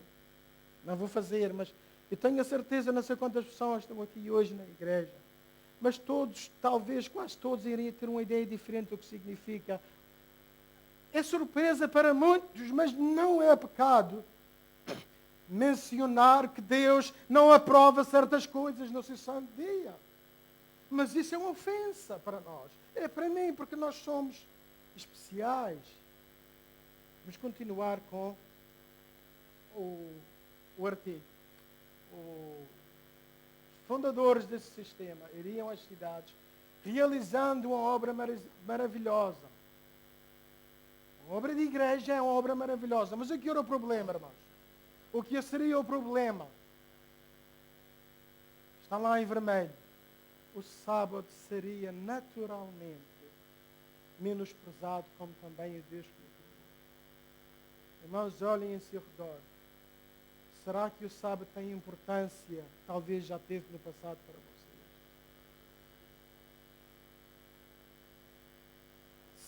não vou fazer, mas eu tenho a certeza, não sei quantas pessoas estão aqui hoje na igreja, mas todos, talvez quase todos, iriam ter uma ideia diferente do que significa. É surpresa para muitos, mas não é pecado mencionar que Deus não aprova certas coisas no seu santo dia. Mas isso é uma ofensa para nós. É para mim, porque nós somos especiais. Vamos continuar com o artigo. Os fundadores desse sistema iriam às cidades realizando uma obra maravilhosa. A obra de igreja é uma obra maravilhosa. Mas o que era o problema, irmãos? O que seria o problema? Está lá em vermelho. O sábado seria naturalmente menosprezado, como também o Deus colocou. Irmãos, olhem em seu redor. Será que o sábado tem importância? Talvez já teve no passado para vocês.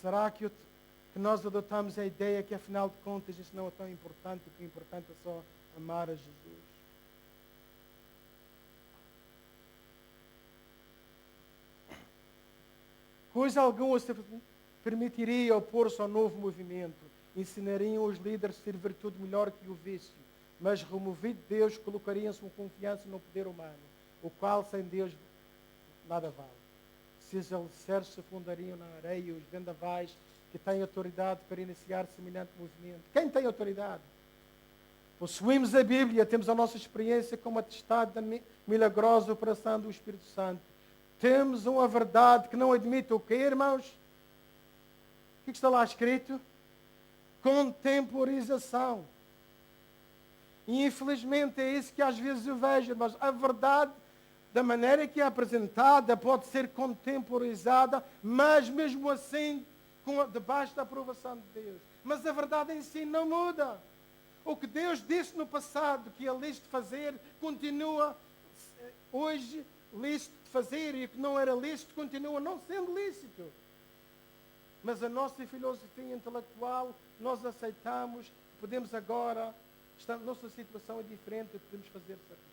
Será que nós adotamos a ideia que, afinal de contas, isso não é tão importante, que o importante é só amar a Jesus? Coisa alguma se permitiria opor-se ao novo movimento. Ensinariam os líderes a ser virtude melhor que o vício, mas removido Deus, colocariam sua confiança no poder humano, o qual sem Deus nada vale. Se os alicerces se fundariam na areia, os vendavais que têm autoridade para iniciar semelhante movimento. Quem tem autoridade? Possuímos a Bíblia, temos a nossa experiência como atestado da milagrosa operação do Espírito Santo. Temos uma verdade que não admite o quê, irmãos? O que está lá escrito? Contemporização. E infelizmente é isso que às vezes eu vejo, mas a verdade, da maneira que é apresentada, pode ser contemporizada, mas mesmo assim, debaixo da aprovação de Deus. Mas a verdade em si não muda. O que Deus disse no passado que é lícito fazer, continua hoje lícito de fazer, e o que não era lícito continua não sendo lícito. Mas a nossa filosofia intelectual, nós aceitamos, podemos agora Nossa situação é diferente, podemos fazer certas coisas.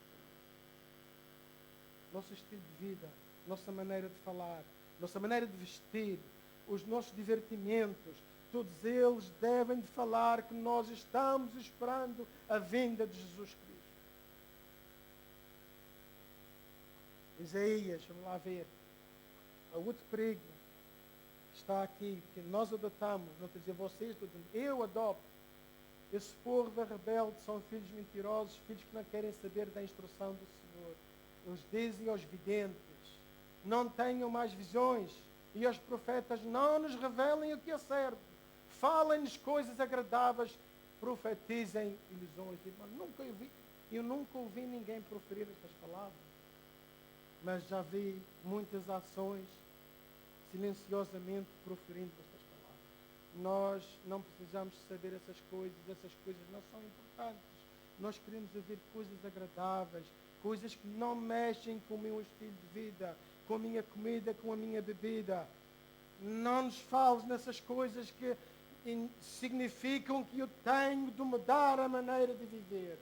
Nosso estilo de vida, nossa maneira de falar, nossa maneira de vestir, os nossos divertimentos, todos eles devem de falar que nós estamos esperando a vinda de Jesus Cristo. Isaías, vamos lá ver. O outro perigo está aqui, que nós adotamos, não quer dizer vocês, estou dizendo, eu adopto. Esse povo rebelde são filhos mentirosos, filhos que não querem saber da instrução do Senhor. Eles dizem aos videntes, não tenham mais visões, e aos profetas, não nos revelem o que é certo. Falem-nos coisas agradáveis, profetizem ilusões. Eu nunca ouvi ninguém proferir estas palavras, mas já vi muitas ações silenciosamente proferindo estas palavras. Nós não precisamos saber essas coisas não são importantes. Nós queremos ouvir coisas agradáveis, coisas que não mexem com o meu estilo de vida, com a minha comida, com a minha bebida. Não nos fales nessas coisas que significam que eu tenho de mudar a maneira de viver.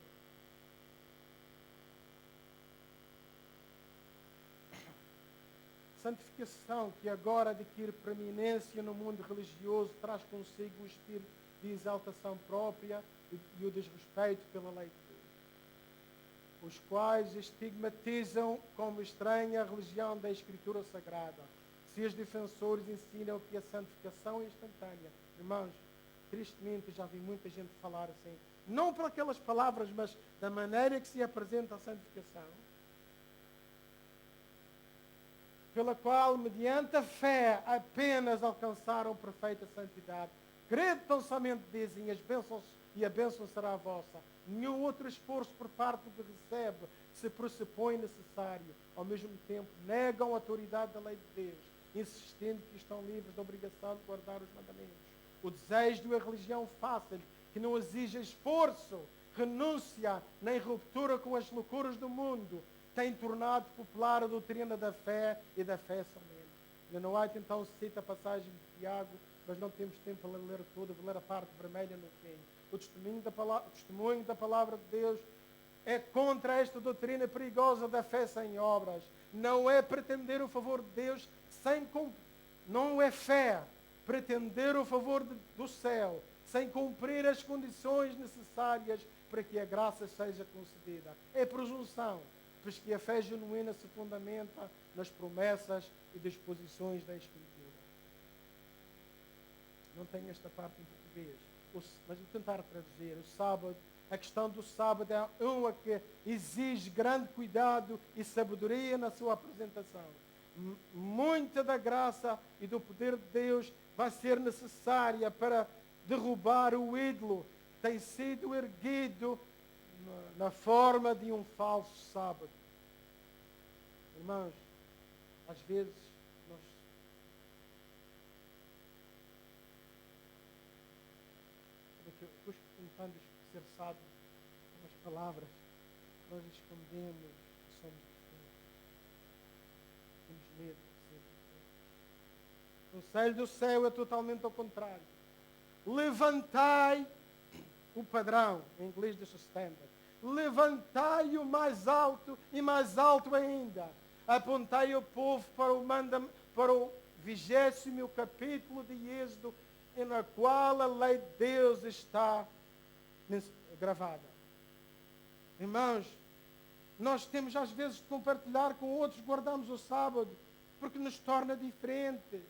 Santificação, que agora adquire preeminência no mundo religioso, traz consigo o espírito de exaltação própria e o desrespeito pela lei de Deus, os quais estigmatizam como estranha a religião da Escritura Sagrada. Se os defensores ensinam que a santificação é instantânea, irmãos, tristemente já vi muita gente falar assim, não por aquelas palavras, mas da maneira que se apresenta a santificação, pela qual, mediante a fé, apenas alcançaram perfeita santidade. Crede tão somente, dizem, e a bênção será a vossa. Nenhum outro esforço por parte do que recebe se pressupõe necessário. Ao mesmo tempo, negam a autoridade da lei de Deus, insistindo que estão livres da obrigação de guardar os mandamentos. O desejo de uma religião fácil, que não exige esforço, renúncia, nem ruptura com as loucuras do mundo, tem tornado popular a doutrina da fé e da fé somente. Leon White então cita a passagem de Tiago, mas não temos tempo para ler tudo, vou ler a parte vermelha no fim. O testemunho da palavra de Deus é contra esta doutrina perigosa da fé sem obras. Não é pretender o favor de Deus sem não é fé pretender o favor do céu sem cumprir as condições necessárias para que a graça seja concedida. É presunção, pois que a fé genuína se fundamenta nas promessas e disposições da Escritura. Não tenho esta parte em português, mas vou tentar traduzir. O sábado, a questão do sábado é uma que exige grande cuidado e sabedoria na sua apresentação. Muita da graça e do poder de Deus vai ser necessária para derrubar o ídolo que tem sido erguido na forma de um falso sábado. Irmãos, às vezes nós estou tentando ser sábio com as palavras, nós escondemos que somos diferentes. Temos medo de ser diferentes. O conselho do céu é totalmente ao contrário. Levantai o padrão, em inglês diz o standard. Levantai-o mais alto e mais alto ainda. Apontai o povo para o 20º capítulo de Êxodo, na qual a lei de Deus está gravada. Irmãos, nós temos às vezes de compartilhar com outros, guardamos o sábado, porque nos torna diferentes.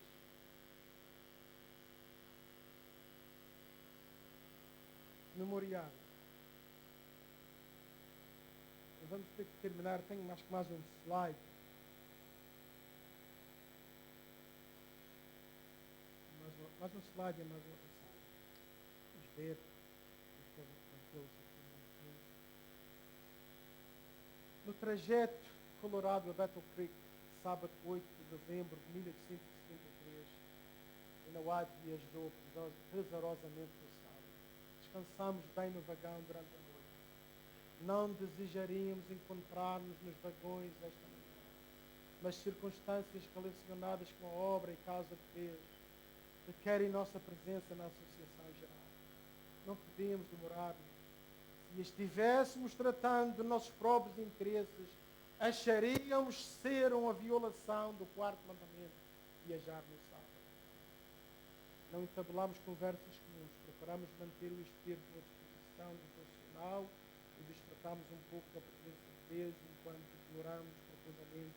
Memorial. Vamos ter que terminar, tenho mais um slide. Mais um slide e mais outra slide. Vamos ver. No trajeto Colorado a Battle Creek, sábado 8 de novembro de 1863, Leon White viajou prazerosamente no sábado. Descansamos bem no vagão durante a noite. Não desejaríamos encontrar-nos nos vagões esta manhã, mas circunstâncias relacionadas com a obra e causa de Deus requerem nossa presença na associação geral. Não podemos demorar e estivéssemos tratando de nossos próprios interesses, acharíamos ser uma violação do quarto mandamento, viajar no sábado. Não entabulamos conversas comuns, procuramos manter o espírito na disposição devocional e desfrutamos um pouco da presença de Deus enquanto ignoramos profundamente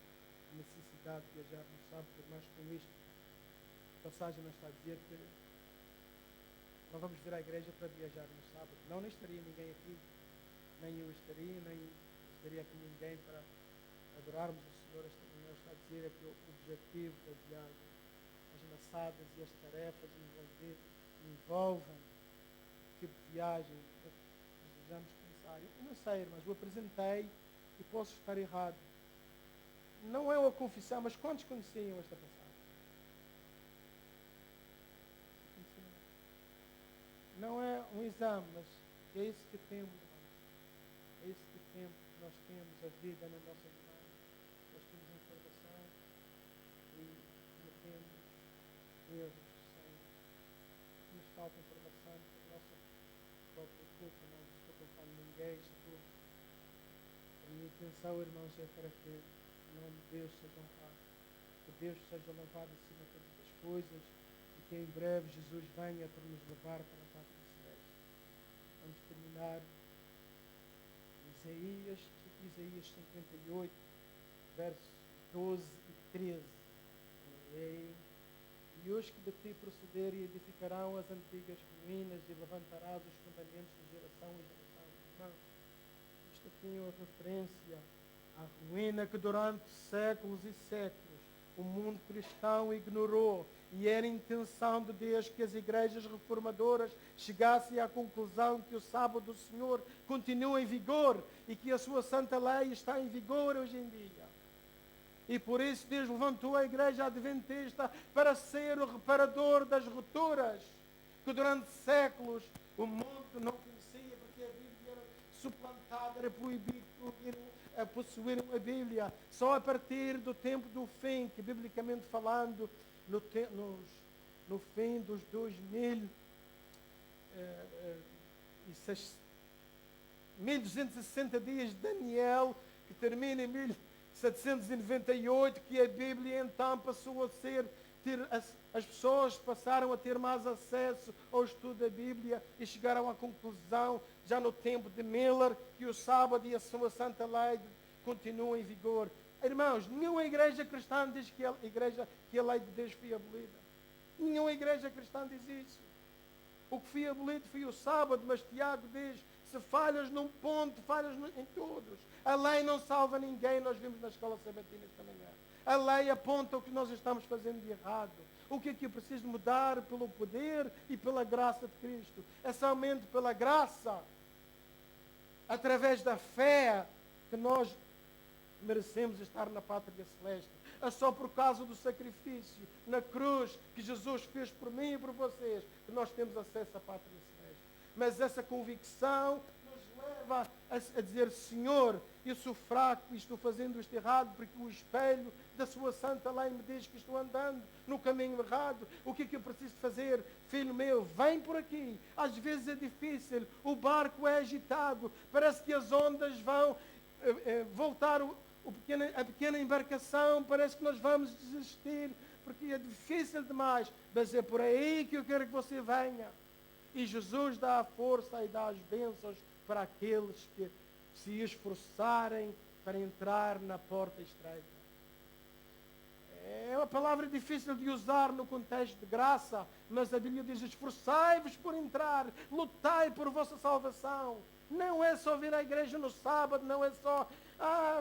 a necessidade de viajar no sábado, por mais com isto. A passagem não está a dizer que não vamos vir à igreja para viajar no sábado. Não estaria ninguém aqui, nem eu estaria, nem estaria aqui ninguém para adorarmos o Senhor esta manhã. Está a dizer é que o objetivo da viagem, as maçadas e as tarefas envolvem que tipo de viagem desejamos pensar. Eu não sei, irmãos, eu apresentei e posso estar errado. Não é uma confissão, mas quantos conheciam esta passagem? Não é um exame, mas é isso que temos, irmãos. É isso que temos. Nós temos a vida na nossa mão. Nós temos informação e cometemos erros sem nos falta informação por nossa própria culpa. Não estou culpando ninguém. A minha intenção, irmãos, é para que o nome de Deus seja honrado. Que Deus seja louvado acima de todas as coisas. Que em breve Jesus venha para nos levar para a pátria celeste. Vamos terminar Isaías 58, versos 12 e 13. E os que de ti procederem edificarão as antigas ruínas e levantarás os fundamentos de geração em geração. Irmãos, isto aqui é uma referência à ruína que durante séculos e séculos o mundo cristão ignorou, e era a intenção de Deus que as igrejas reformadoras chegassem à conclusão que o sábado do Senhor continua em vigor e que a sua santa lei está em vigor hoje em dia. E por isso Deus levantou a igreja adventista para ser o reparador das rupturas que durante séculos o mundo não conhecia, porque a Bíblia era suplantada, era proibido a possuir a Bíblia. Só a partir do tempo do fim, que biblicamente falando, no fim dos 1260 dias de Daniel, que termina em 1798, que a Bíblia então passou a ser, as pessoas passaram a ter mais acesso ao estudo da Bíblia e chegaram à conclusão, já no tempo de Miller, que o sábado e a sua santa lei continuam em vigor. Irmãos, nenhuma igreja cristã diz que a lei de Deus foi abolida. Nenhuma igreja cristã diz isso. O que foi abolido foi o sábado, mas Tiago diz, se falhas num ponto, falhas em todos. A lei não salva ninguém, nós vimos na escola sabatina esta manhã. A lei aponta o que nós estamos fazendo de errado. O que é que eu preciso mudar pelo poder e pela graça de Cristo? É somente pela graça, através da fé, que nós merecemos estar na pátria celeste. É só por causa do sacrifício na cruz que Jesus fez por mim e por vocês que nós temos acesso à pátria celeste. Mas essa convicção nos leva a dizer, Senhor, eu sou fraco e estou fazendo isto errado porque o espelho da sua santa lei me diz que estou andando no caminho errado. O que é que eu preciso fazer? Filho meu, vem por aqui. Às vezes é difícil, o barco é agitado, parece que as ondas vão voltar a pequena embarcação, parece que nós vamos desistir, porque é difícil demais, mas é por aí que eu quero que você venha. E Jesus dá a força e dá as bênçãos para aqueles que se esforçarem para entrar na porta estreita. É uma palavra difícil de usar no contexto de graça, mas a Bíblia diz, esforçai-vos por entrar, lutai por vossa salvação. Não é só vir à igreja no sábado, não é só,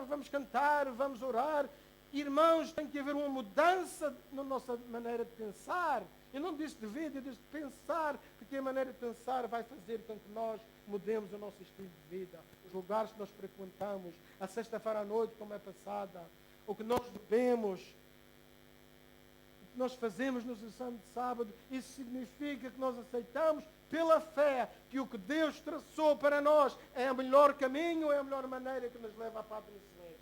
vamos cantar, vamos orar. Irmãos, tem que haver uma mudança na nossa maneira de pensar. Eu não disse de vida, eu disse de pensar, porque a maneira de pensar vai fazer com que nós mudemos o nosso estilo de vida. Os lugares que nós frequentamos, a sexta-feira à noite, como é passada, o que nós bebemos, o que nós fazemos no sessão de sábado, isso significa que nós aceitamos pela fé que o que Deus traçou para nós é o melhor caminho, é a melhor maneira que nos leva à pátria celeste.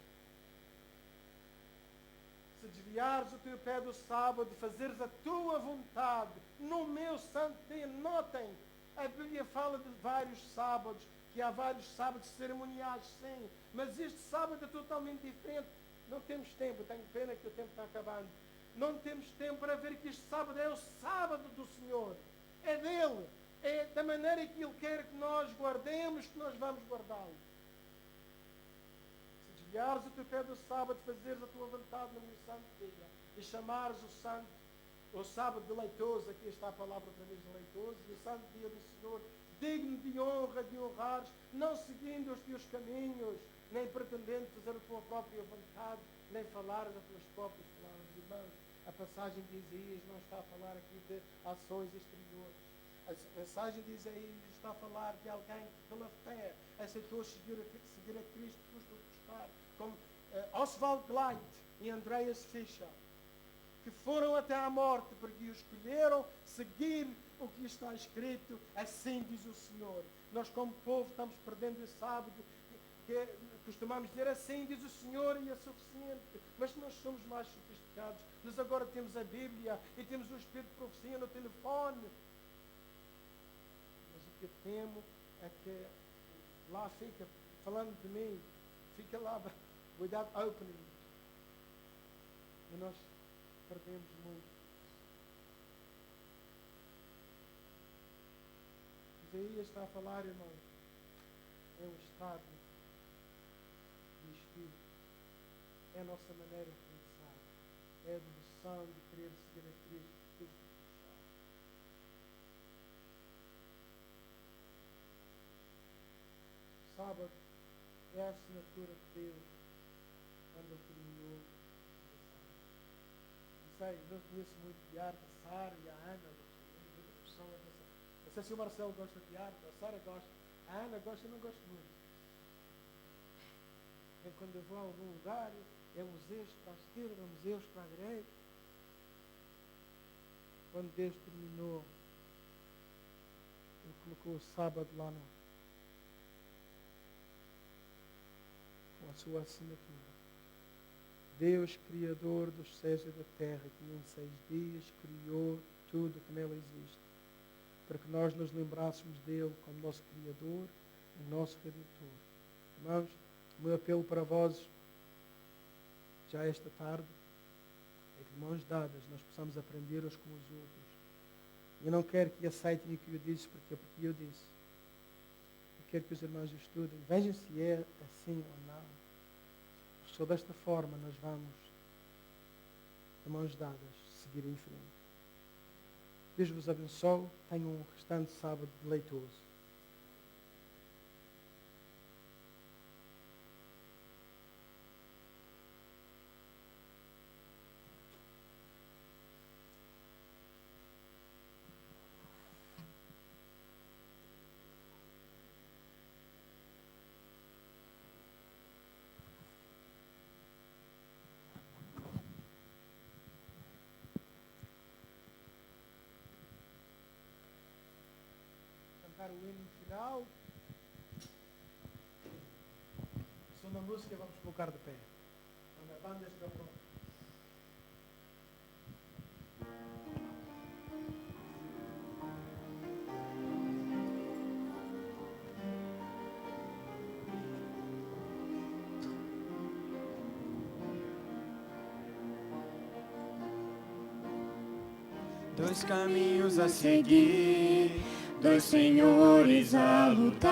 Se desviares o teu pé do sábado, fazeres a tua vontade no meu santo dia, notem, a Bíblia fala de vários sábados, que há vários sábados cerimoniais, sim, mas este sábado é totalmente diferente. Não temos tempo, tenho pena que o tempo está acabando. Não temos tempo para ver que este sábado é o sábado do Senhor. É dele. É da maneira que Ele quer que nós guardemos, que nós vamos guardá-lo. Se desviares o teu pé do sábado, fazeres a tua vontade no meu santo dia, e chamares o sábado de leitoso, aqui está a palavra outra vez de leitoso, e o santo dia do Senhor, digno de honra, de honrares, não seguindo os teus caminhos, nem pretendendo fazer a tua própria vontade, nem falar as tuas próprias palavras. Irmãos, a passagem de Isaías não está a falar aqui de ações exteriores. A mensagem de Isaías está a falar de alguém que pela fé aceitou seguir a Cristo, custa o que custar, como Oswald Gleit e Andreas Fischer, que foram até à morte porque escolheram seguir o que está escrito, assim diz o Senhor. Nós como povo estamos perdendo esse hábito, que costumamos dizer assim diz o Senhor e é suficiente, mas nós somos mais sofisticados. Nós agora temos a Bíblia e temos o Espírito de Profecia no telefone. Mas o que eu temo é que lá fica, falando de mim, fica lá, without opening. E nós perdemos muito. Isaías está a falar, irmão, é um estado de espírito. É a nossa maneira de pensar. É a devoção de querer seguir a Cristo, custa o que custar. Sábado é a assinatura de Deus quando Ele terminou. Não conheço muito de arte, a Sara e a Ana, muita pressão nessa. Não sei se o Marcelo gosta de arte, a Sara gosta, a Ana gosta, eu não gosto muito. É quando eu vou a algum lugar, é museus para a esquerda, museus para a direita. Quando Deus terminou, Ele colocou o sábado lá com a sua assinatura. Deus, Criador dos céus e da terra, que em 6 dias criou tudo que nela existe, para que nós nos lembrássemos dele como nosso Criador e nosso Redentor. Irmãos, o meu apelo para vós, já esta tarde, é que de mãos dadas nós possamos aprender uns com os outros. Eu não quero que aceitem o que eu disse, porque eu disse. Eu quero que os irmãos estudem, vejam se é assim ou não. Só desta forma nós vamos, de mãos dadas, seguir em frente. Deus vos abençoe. Tenham um restante sábado deleitoso. O hino final. Som da música, vamos colocar de pé. Quando a banda estiver pronta. Dois caminhos a seguir, dois senhores a lutar.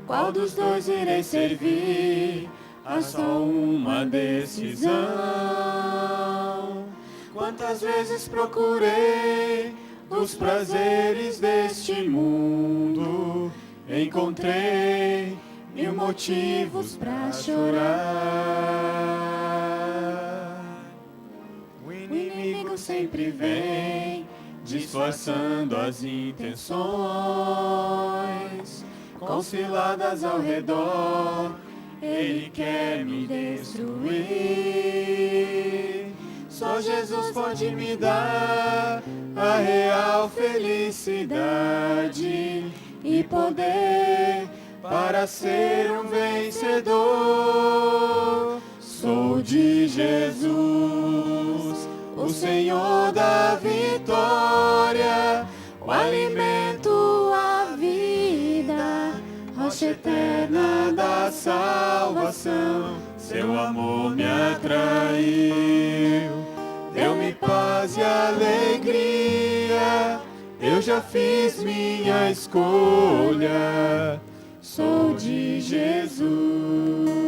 Qual dos dois irei servir? Há só uma decisão. Quantas vezes procurei os prazeres deste mundo, encontrei 1000 motivos pra chorar. O inimigo sempre vem disfarçando as intenções, com ciladas ao redor, ele quer me destruir. Só Jesus pode me dar a real felicidade e poder para ser um vencedor. Sou de Jesus, o Senhor da vitória, o alimento, a vida. eterna da salvação, seu amor me atraiu. Deu-me paz e alegria, eu já fiz minha escolha, sou de Jesus.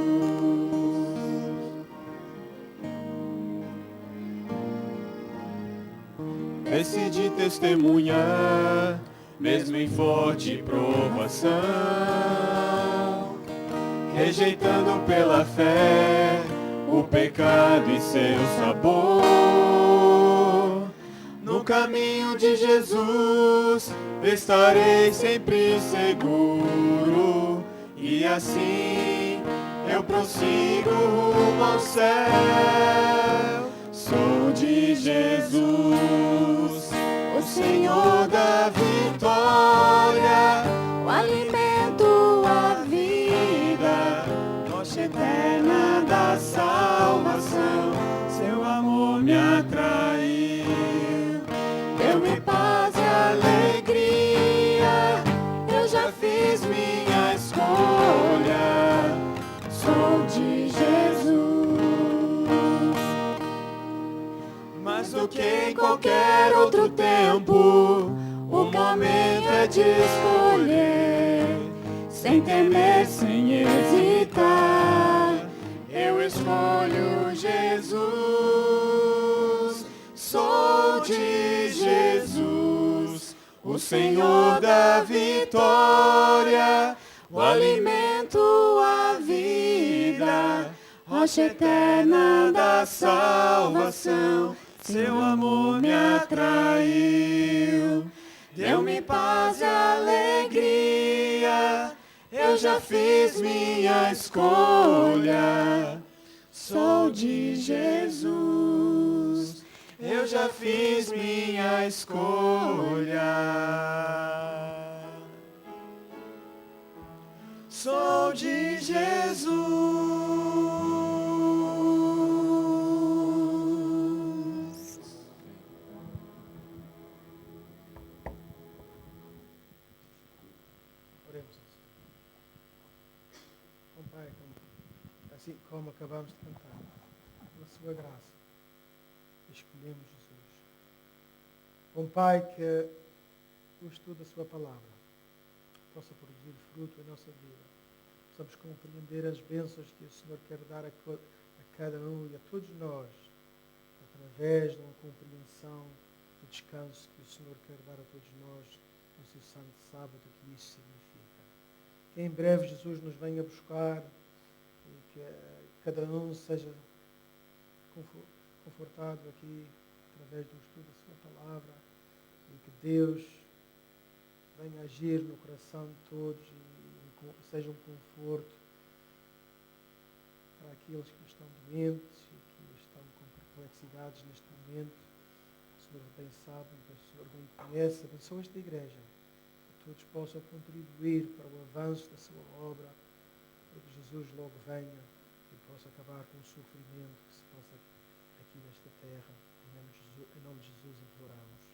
Decidi testemunhar, mesmo em forte provação, rejeitando pela fé o pecado e seu sabor. No caminho de Jesus estarei sempre seguro, e assim eu prossigo rumo ao céu. Sou de Jesus, o Senhor da vitória, o alimento, a vida, rocha eterna da salvação, seu amor me atraiu. Deu-me paz e alegria, eu já fiz minha escolha, sou de Jesus. Mais do que em qualquer outro tempo, o momento é de escolher, sem temer, sem hesitar. Eu escolho Jesus, sou de Jesus, o Senhor da vitória, o alimento, a vida, rocha eterna da salvação, seu amor me atraiu. Deu-me paz e alegria, eu já fiz minha escolha, sou de Jesus, eu já fiz minha escolha, sou de Jesus. Pai, assim como acabamos de cantar, pela sua graça, escolhemos Jesus. Pai, que o estudo da sua palavra possa produzir fruto em nossa vida. Possamos compreender as bênçãos que o Senhor quer dar a cada um e a todos nós, através de uma compreensão do descanso que o Senhor quer dar a todos nós no seu santo sábado, que isso significa. Que em breve Jesus nos venha buscar e que cada um seja confortado aqui através do estudo da sua palavra e que Deus venha agir no coração de todos e seja um conforto para aqueles que estão doentes e que estão com perplexidades neste momento. O Senhor bem sabe, o Senhor bem conhece, abençoa esta igreja. Todos possam contribuir para o avanço da sua obra, para que Jesus logo venha e possa acabar com o sofrimento que se passa aqui nesta terra. Em nome de Jesus imploramos.